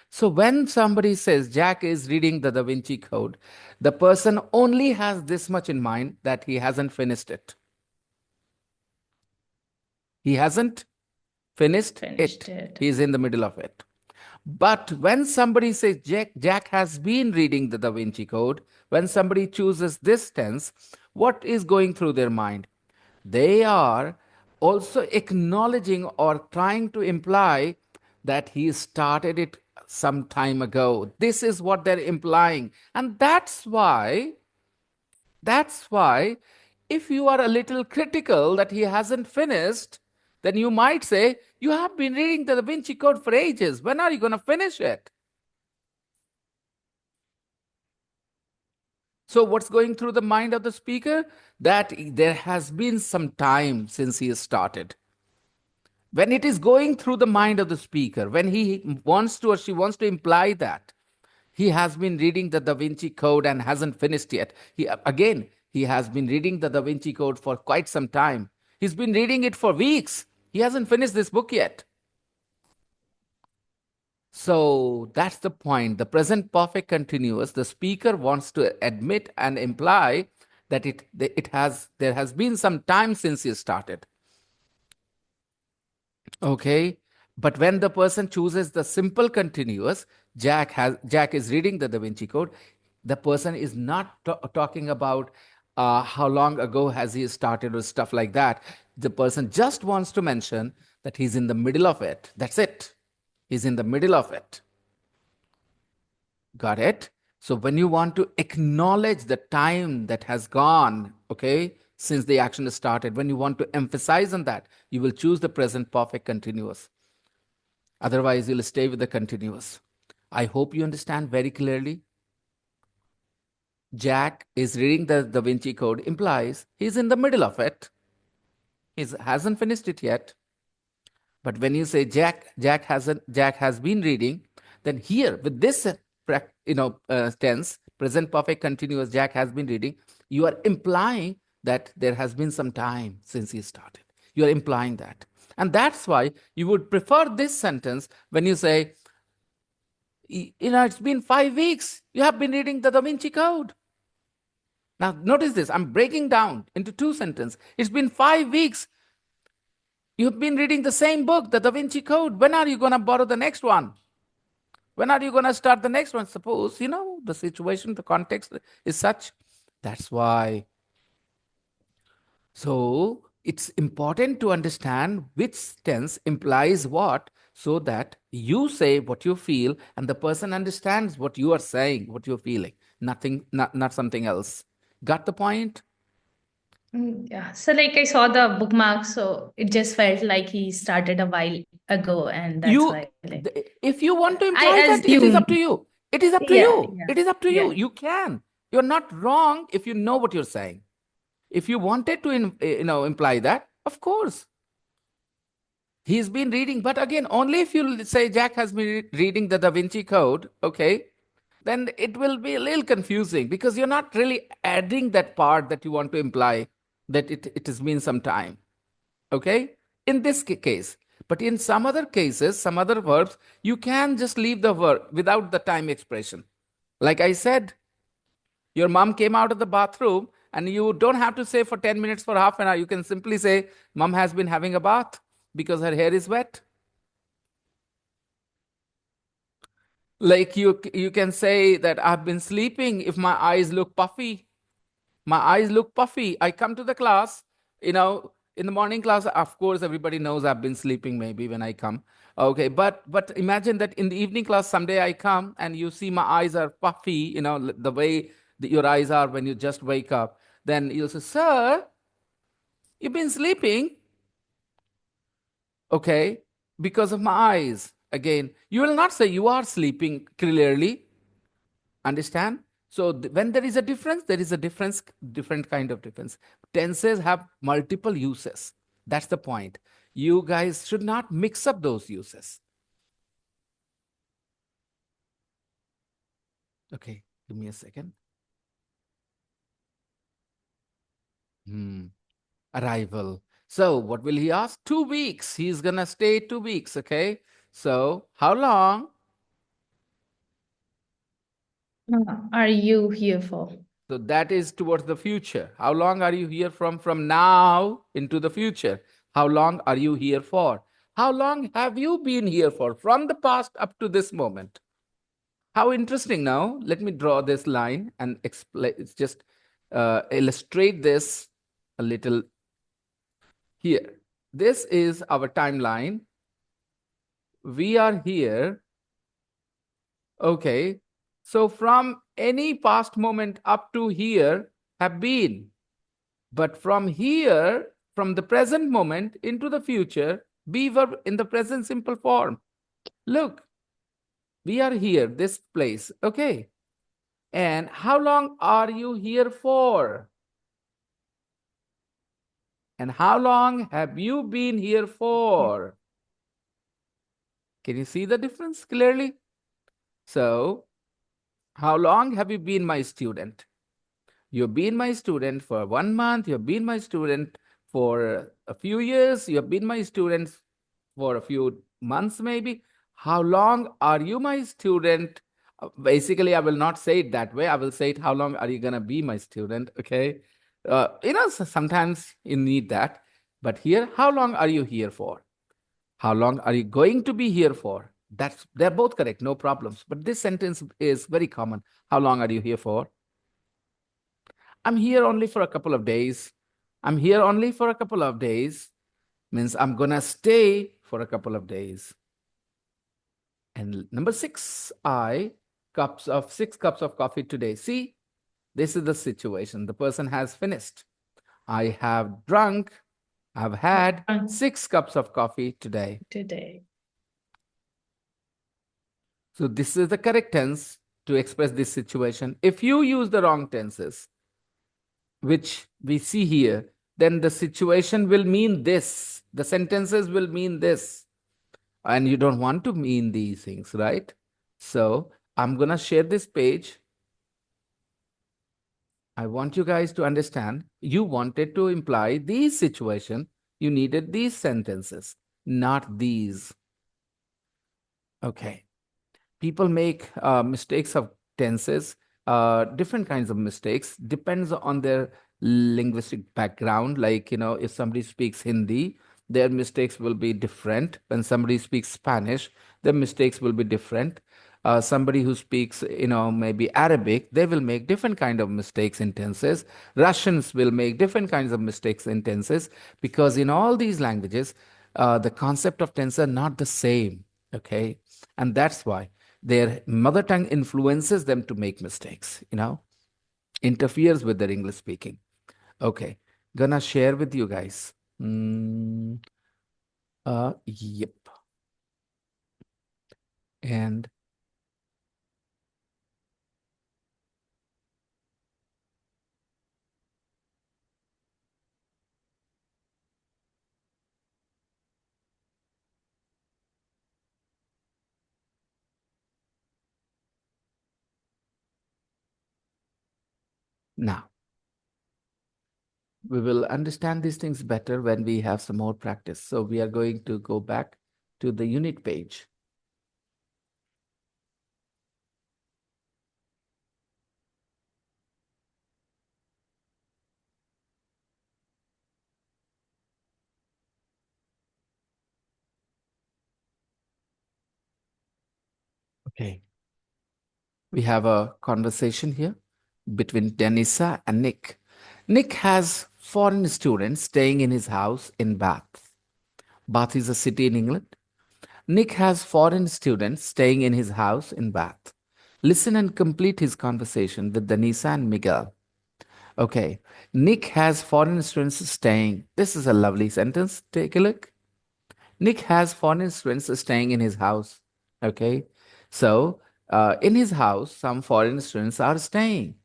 So when somebody says Jack is reading the Da Vinci Code, the person only has this much in mind, that he hasn't finished it. He hasn't finished it. He is in the middle of it. But when somebody says Jack has been reading the Da Vinci Code, when somebody chooses this tense, what is going through their mind? They are also acknowledging or trying to imply that he started it some time ago. This is what they're implying. And that's why, if you are a little critical that he hasn't finished, then you might say, you have been reading the Da Vinci Code for ages. When are you going to finish it? So what's going through the mind of the speaker? That there has been some time since he started. When it is going through the mind of the speaker, when he wants to or she wants to imply that he has been reading the Da Vinci Code and hasn't finished yet. He has been reading the Da Vinci Code for quite some time. He's been reading it for weeks. He hasn't finished this book yet. So that's the point. The present perfect continuous, the speaker wants to admit and imply that there has been some time since he started. Okay. But when the person chooses the simple continuous, Jack is reading the Da Vinci Code. The person is not talking about how long ago has he started or stuff like that. The person just wants to mention that he's in the middle of it. That's it. He's in the middle of it. Got it? So when you want to acknowledge the time that has gone, okay, since the action has started, when you want to emphasize on that, you will choose the present perfect continuous. Otherwise, you'll stay with the continuous. I hope you understand very clearly. Jack is reading the Da Vinci Code implies he's in the middle of it. He hasn't finished it yet. But when you say Jack has been reading, then here with this tense, present perfect continuous, Jack has been reading, you are implying that there has been some time since he started. You are implying that. And that's why you would prefer this sentence when you say, it's been 5 weeks. You have been reading the Da Vinci Code. Now, notice this. I'm breaking down into 2 sentences. It's been 5 weeks. You've been reading the same book, the Da Vinci Code. When are you going to borrow the next one? When are you going to start the next one? Suppose, the situation, the context is such. That's why. So, it's important to understand which tense implies what, so that you say what you feel and the person understands what you are saying, what you're feeling. Not something else. Got the point? Yeah. So I saw the bookmark, so it just felt like he started a while ago, and that's why. If you want to imply I that, it is up assumed. to you. It is up to Yeah, you. yeah, It is up to yeah. you. You can. You're not wrong if you know what you're saying. If you wanted to, imply that, of course, he's been reading. But again, only if you say Jack has been reading the Da Vinci Code, okay, then it will be a little confusing because you're not really adding that part that you want to imply that it has been some time. Okay, in this case. But in some other cases, some other verbs, you can just leave the verb without the time expression. Like I said, your mom came out of the bathroom, and you don't have to say for 10 minutes, for half an hour. You can simply say, Mom has been having a bath because her hair is wet. Like you can say that I've been sleeping if my eyes look puffy. My eyes look puffy. I come to the class, in the morning class, of course, everybody knows I've been sleeping maybe when I come. Okay, but imagine that in the evening class, someday I come and you see my eyes are puffy, the way that your eyes are when you just wake up. Then you'll say, Sir, you've been sleeping. Okay, because of my eyes. Again, you will not say you are sleeping clearly. Understand? So when there is a difference, there is a different kind of difference. Tenses have multiple uses. That's the point. You guys should not mix up those uses. Okay, give me a second. Arrival. So what will he ask? 2 weeks. He's gonna stay 2 weeks. Okay. So how long Are you here for? So that is towards the future. How long are you here from now into the future? How long are you here for? How long have you been here for from the past up to this moment? How interesting. Now let me draw this line and explain. It's just illustrate this a little here. This is our timeline. We are here. Okay. So from any past moment up to here have been. But from here, from the present moment into the future, be verb in the present simple form. Look, we are here, this place. Okay. And how long are you here for? And how long have you been here for? Can you see the difference clearly? So, how long have you been my student? You've been my student for 1 month. You've been my student for a few years. You've been my student for a few months, maybe. How long are you my student? Basically, I will not say it that way. I will say it, how long are you going to be my student? Okay. Sometimes you need that. But here, how long are you here for? How long are you going to be here for? They're both correct, no problems. But this sentence is very common. How long are you here for? I'm here only for a couple of days. I'm here only for a couple of days. Means I'm gonna stay for a couple of days. And number 6, 6 cups of coffee today. See, this is the situation. The person has finished. I have drunk. I've had 6 cups of coffee today. So this is the correct tense to express this situation. If you use the wrong tenses, which we see here, then the situation will mean this. The sentences will mean this. And you don't want to mean these things, right? So I'm going to share this page. I want you guys to understand, you wanted to imply these situation. You needed these sentences, not these. Okay. People make mistakes of tenses, different kinds of mistakes, depends on their linguistic background. Like, if somebody speaks Hindi, their mistakes will be different. When somebody speaks Spanish, their mistakes will be different. Somebody who speaks, maybe Arabic, they will make different kind of mistakes in tenses. Russians will make different kinds of mistakes in tenses, because in all these languages, the concept of tense are not the same. Okay. And that's why their mother tongue influences them to make mistakes, interferes with their English speaking. Okay, gonna share with you guys. Yep. And Now, we will understand these things better when we have some more practice. So we are going to go back to the unit page. Okay. We have a conversation here between Denisa and Nick. Nick has foreign students staying in his house in Bath. Bath is a city in England. Nick has foreign students staying in his house in Bath. Listen and complete his conversation with Denisa and Miguel. Okay. Nick has foreign students staying. This is a lovely sentence. Take a look. Nick has foreign students staying in his house. Okay. So, in his house, some foreign students are staying.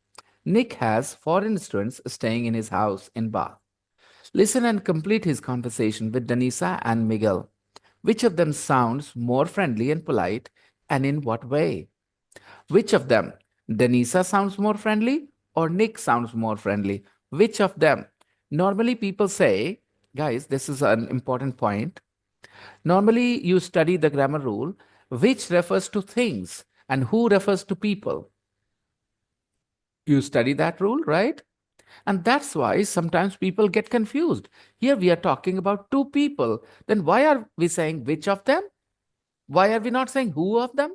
Nick has foreign students staying in his house in Bath. Listen and complete his conversation with Danisa and Miguel. Which of them sounds more friendly and polite, and in what way? Which of them? Danisa sounds more friendly or Nick sounds more friendly? Which of them? Normally, people say, guys, this is an important point. Normally, you study the grammar rule, which refers to things and who refers to people. You study that rule, right? And that's why sometimes people get confused. Here we are talking about two people. Then why are we saying which of them? Why are we not saying who of them?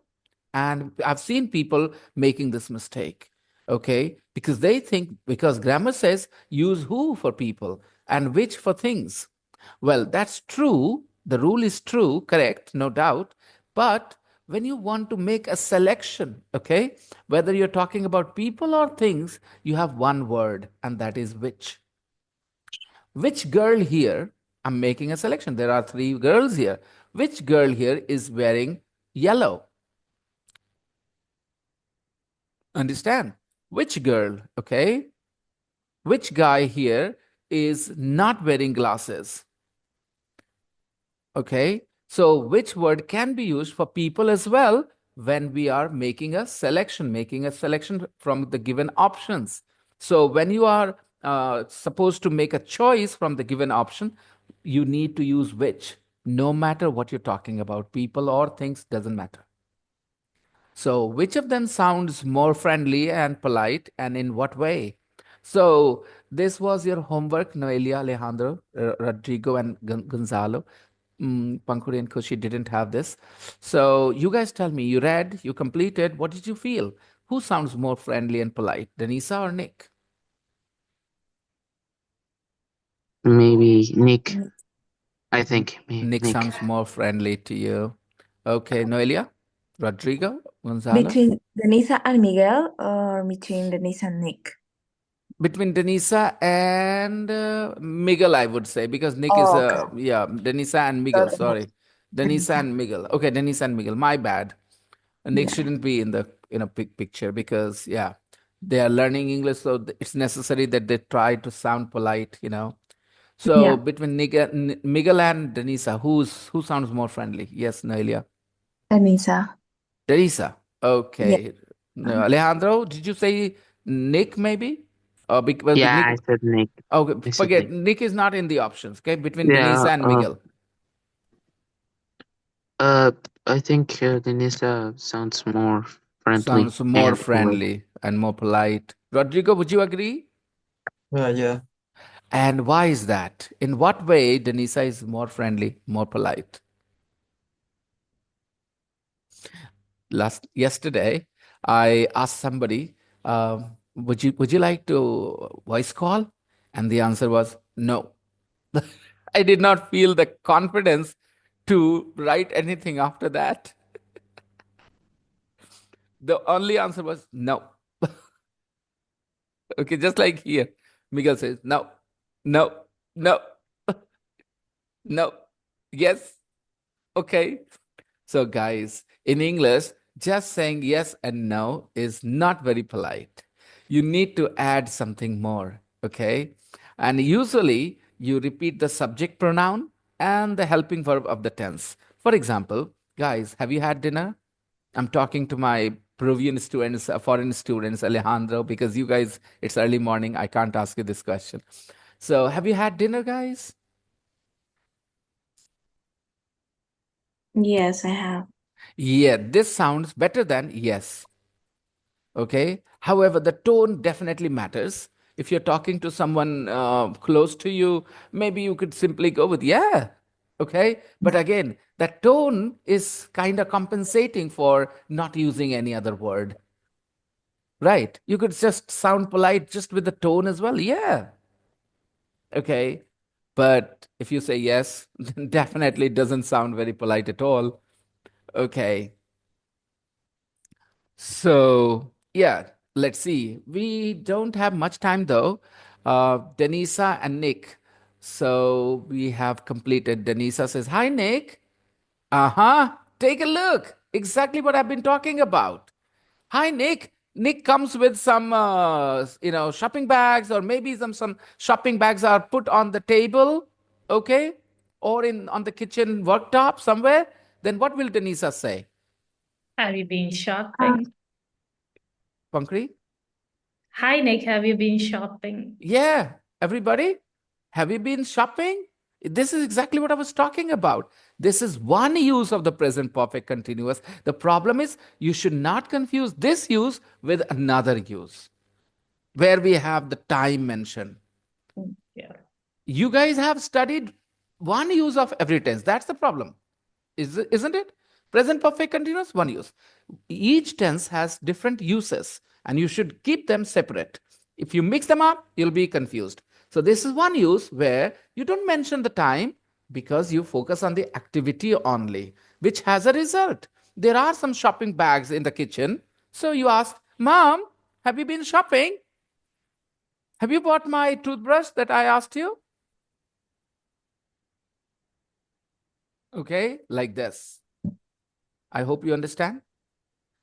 And I've seen people making this mistake, okay? Because they think, because grammar says use who for people and which for things. Well, that's true. The rule is true, correct, no doubt. But when you want to make a selection, okay, whether you're talking about people or things, you have one word, and that is which. Which girl here, I'm making a selection. There are three girls here. Which girl here is wearing yellow? Understand? Which girl, okay? Which guy here is not wearing glasses? Okay, so which word can be used for people as well when we are making a selection from the given options. So when you are supposed to make a choice from the given option, you need to use which, no matter what you're talking about, people or things, doesn't matter. So, which of them sounds more friendly and polite, and in what way? So, this was your homework, Noelia, Alejandro, Rodrigo, and Gonzalo. Pankuri and Kushi didn't have this. So, you guys tell me, you read, you completed, what did you feel? Who sounds more friendly and polite, Denisa or Nick? Maybe Nick. I think Nick Nick. sounds more friendly to you. Okay, Noelia, Rodrigo, Gonzalo? Between Denisa and Miguel or between Denisa and Nick? Between Denisa and Miguel, I would say, because Nick is Oh, okay. yeah, Denisa and Miguel. Sorry, Denisa and Miguel. Okay, Denisa and Miguel. My bad. Nick Yeah. shouldn't be in a big picture because yeah, they are learning English, so it's necessary that they try to sound polite. So Yeah. between Miguel and Denisa, who sounds more friendly? Yes, Noelia. Denisa. Denisa. Yeah. Okay. No, Alejandro, did you say Nick maybe? Because Yeah, Nick. I said Nick. Okay, I said forget. Nick. Nick is not in the options. Okay, between Yeah. Denisa and Miguel. Uh, I think Denisa sounds more friendly Sounds more and polite. friendly and more polite. Rodrigo, would you agree? Yeah. And why is that? In what way Denisa is more friendly, more polite? Yesterday, I asked somebody, would you like to voice call? And the answer was no. I did not feel the confidence to write anything after that. The only answer was no. Okay, just like here, Miguel says no, no, no, no, yes, okay. So, guys, in English, just saying yes and no is not very polite. You need to add something more, okay? And usually, you repeat the subject pronoun and the helping verb of the tense. For example, guys, have you had dinner? I'm talking to my Peruvian students, foreign students, Alejandro, because you guys, it's early morning. I can't ask you this question. So, have you had dinner, guys? Yes, I have. Yeah, this sounds better than yes. Okay. However, the tone definitely matters. If you're talking to someone close to you, maybe you could simply go with yeah. Okay. But again, that tone is kind of compensating for not using any other word. Right. You could just sound polite just with the tone as well. Yeah. Okay. But if you say yes, then definitely it doesn't sound very polite at all. Okay. So, yeah, let's see. We don't have much time though. Denisa and Nick. So we have completed. Denisa says, hi, Nick. Uh huh. Take a look. Exactly what I've been talking about. Hi, Nick. Nick comes with some, shopping bags, or maybe some shopping bags are put on the table, okay, or in on the kitchen worktop somewhere. Then what will Denisa say? Have you been Um, shopping? Pankri? Hi, Nick. Have you been shopping? Yeah, everybody, have you been shopping? This is exactly what I was talking about. This is one use of the present perfect continuous. The problem is you should not confuse this use with another use where we have the time mentioned. Yeah. You guys have studied one use of every tense. That's the problem. Isn't it? Present perfect continuous, one use. Each tense has different uses, and you should keep them separate. If you mix them up, you'll be confused. So, this is one use where you don't mention the time because you focus on the activity only, which has a result. There are some shopping bags in the kitchen. So, you ask, Mom, have you been shopping? Have you bought my toothbrush that I asked you? Okay, like this. I hope you understand.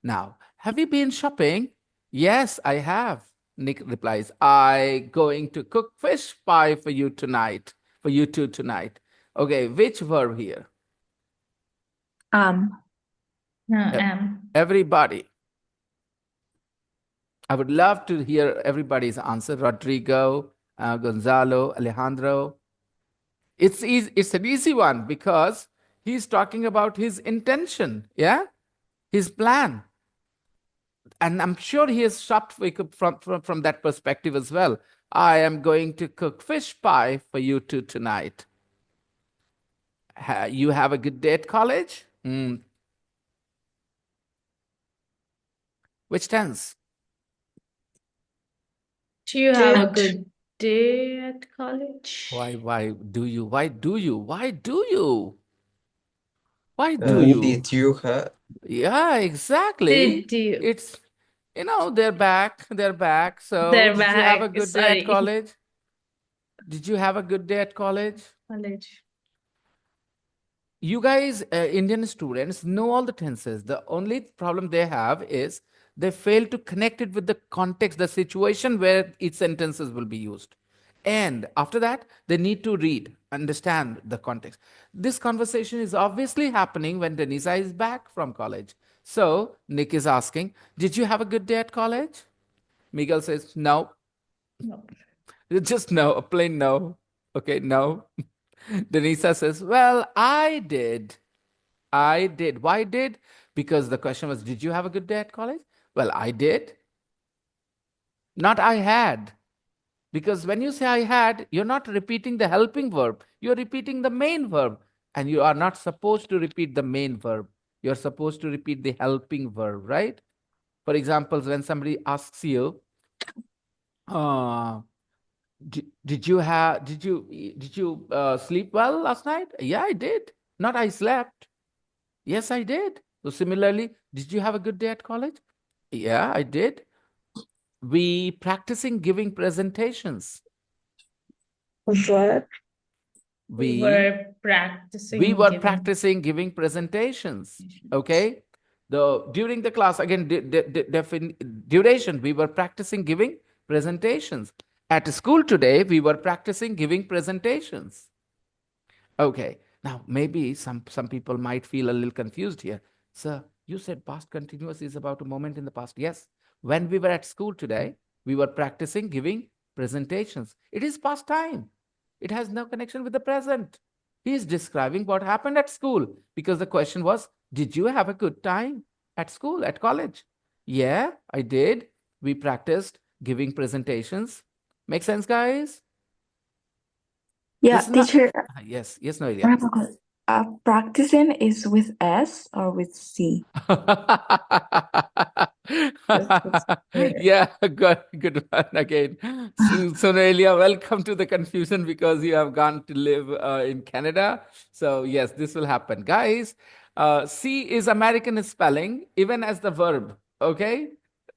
Now, have you been shopping? Yes, I have. Nick replies, I going to cook fish pie for you tonight, for you two tonight. Okay, which verb here? um, E- Everybody. I would love to hear everybody's answer. Rodrigo, Gonzalo, Alejandro. It's easy, it's an easy one because he's talking about his intention, yeah? His plan. And I'm sure he has shopped from that perspective as well. I am going to cook fish pie for you two tonight. You have a good day at college? Which tense? Do you have a Did. good day at college? Why do you? Why do you? Why do you? Why do mm, you? Did you have? Yeah, exactly. Did you? It's, they're back. They're back. So, They're did you have a back. good day at Sorry. college? Did you have a good day at college? College. You guys, Indian students, know all the tenses. The only problem they have is they fail to connect it with the context, the situation where each sentences will be used. And after that, they need to read, understand the context. This conversation is obviously happening when Denisa is back from college. So Nick is asking, did you have a good day at college? Miguel says, no. No. Just no, a plain no. Okay, no. Denisa says, well, I did. I did. Why did? Because the question was, did you have a good day at college? Well, I did. Not I had. Because when you say I had, you're not repeating the helping verb. You're repeating the main verb. And you are not supposed to repeat the main verb. You're supposed to repeat the helping verb, right? For example, when somebody asks you, uh, did you sleep well last night? Yeah, I did. Not I slept. Yes, I did. So similarly, did you have a good day at college? Yeah, I did. We practicing giving presentations. What? We We're we practicing were giving. practicing giving presentations. Okay. The during the class again duration we were practicing giving presentations. At school today we were practicing giving presentations. Okay. Now maybe some people might feel a little confused here. Sir, You said past continuous is about a moment in the past. Yes. When we were at school today, we were practicing giving presentations. It is past time. It has no connection with the present. He is describing what happened at school because the question was, did you have a good time at school, at college? Yeah, I did. We practiced giving presentations. Make sense, guys? Yeah, This is not. teacher, Yes, yes, no, I yeah. have a question. Practicing is with S or with C? It's weird. Yeah, good one again. So Noelia, welcome to the confusion because you have gone to live in Canada. So yes, this will happen. Guys, C is American spelling, even as the verb, okay?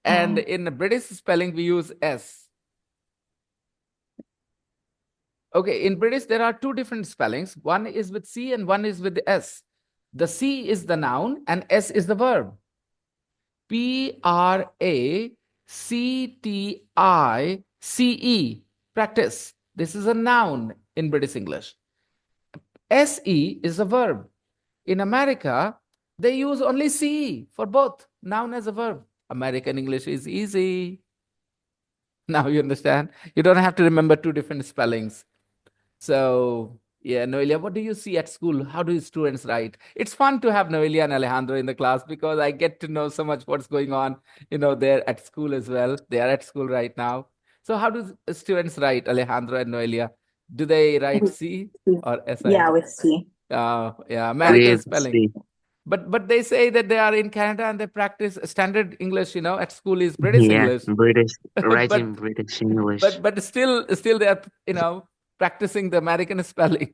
And in the British spelling, we use S. Okay, in British, there are two different spellings. One is with C and one is with S. The C is the noun and S is the verb. Practice. Practice. This is a noun in British English. SE is a verb. In America, they use only CE for both, noun as a verb. American English is easy. Now you understand. You don't have to remember two different spellings. So, yeah, Noelia, what do you see at school? How do students write? It's fun to have Noelia and Alejandro in the class because I get to know so much what's going on, there at school as well. They are at school right now. So, how do students write, Alejandro and Noelia? Do they write With C C. or SI? Yeah, with C. Yeah, American With spelling. C. But they say that they are in Canada and they practice standard English, at school is British Yeah, English. British, writing but British English. but still they are, practicing the American spelling.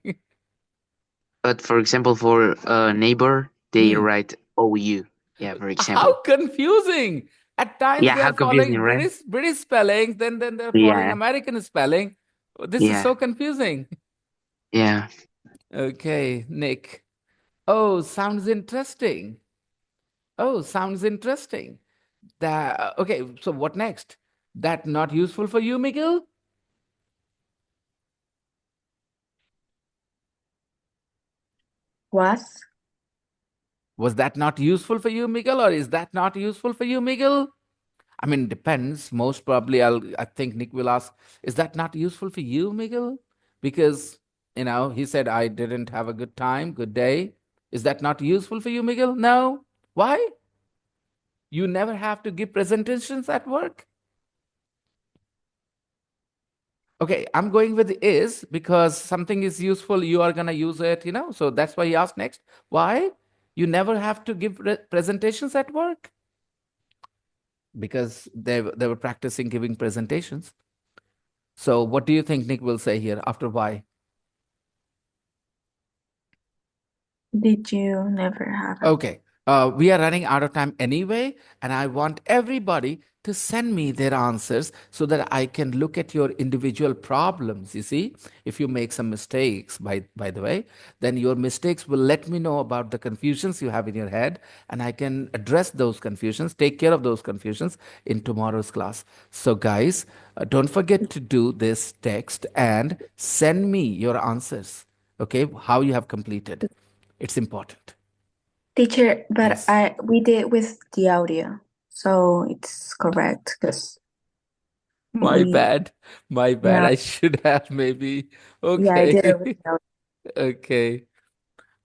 But for example, for neighbor, they Hmm. write OU. Yeah, for How example. confusing! At times Yeah, they how are confusing, following right? British spelling, then they're following Yeah, American spelling. This is yeah, so confusing. yeah. Okay, Nick. Oh, sounds interesting. Oh, sounds interesting. Okay, so what next? That not useful for you, Miguel? Was? Was that not useful for you, Miguel, or is that not useful for you, Miguel? I mean, depends. Most probably, I think Nick will ask, is that not useful for you, Miguel? Because, he said, I didn't have a good time, good day. Is that not useful for you, Miguel? No. Why? You never have to give presentations at work. Okay, I'm going with is because something is useful, you are going to use it, So that's why he asked next. Why? You never have to give presentations at work because they were practicing giving presentations. So what do you think Nick will say here after why? Did you never have a Okay. We are running out of time anyway, and I want everybody to send me their answers so that I can look at your individual problems. You see, if you make some mistakes, by the way, then your mistakes will let me know about the confusions you have in your head, and I can address those confusions, take care of those confusions in tomorrow's class. So, guys, don't forget to do this text and send me your answers. Okay, how you have completed. It's important. teacher? But Yes. we did with the audio, so it's correct because My bad. My bad. yeah, I should have maybe. yeah, I did it with Okay. the audio. Okay.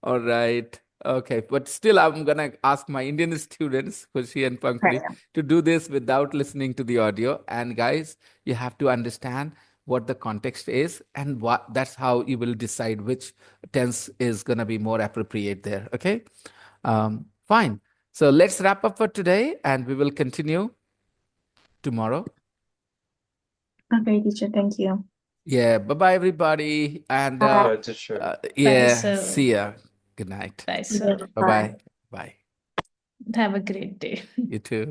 All right. Okay. But still, I'm going to ask my Indian students, Khushi and Pankuri, Okay. to do this without listening to the audio. And guys, you have to understand what the context is and that's how you will decide which tense is going to be more appropriate there. Okay. Fine. So let's wrap up for today and we will continue tomorrow. Okay, teacher. Thank you. Yeah, bye-bye, everybody. And Bye. Bye, teacher. Bye, yeah, sir. see ya. Good night. Bye, Yeah, sir. Bye-bye. Bye. Have a great day. You too.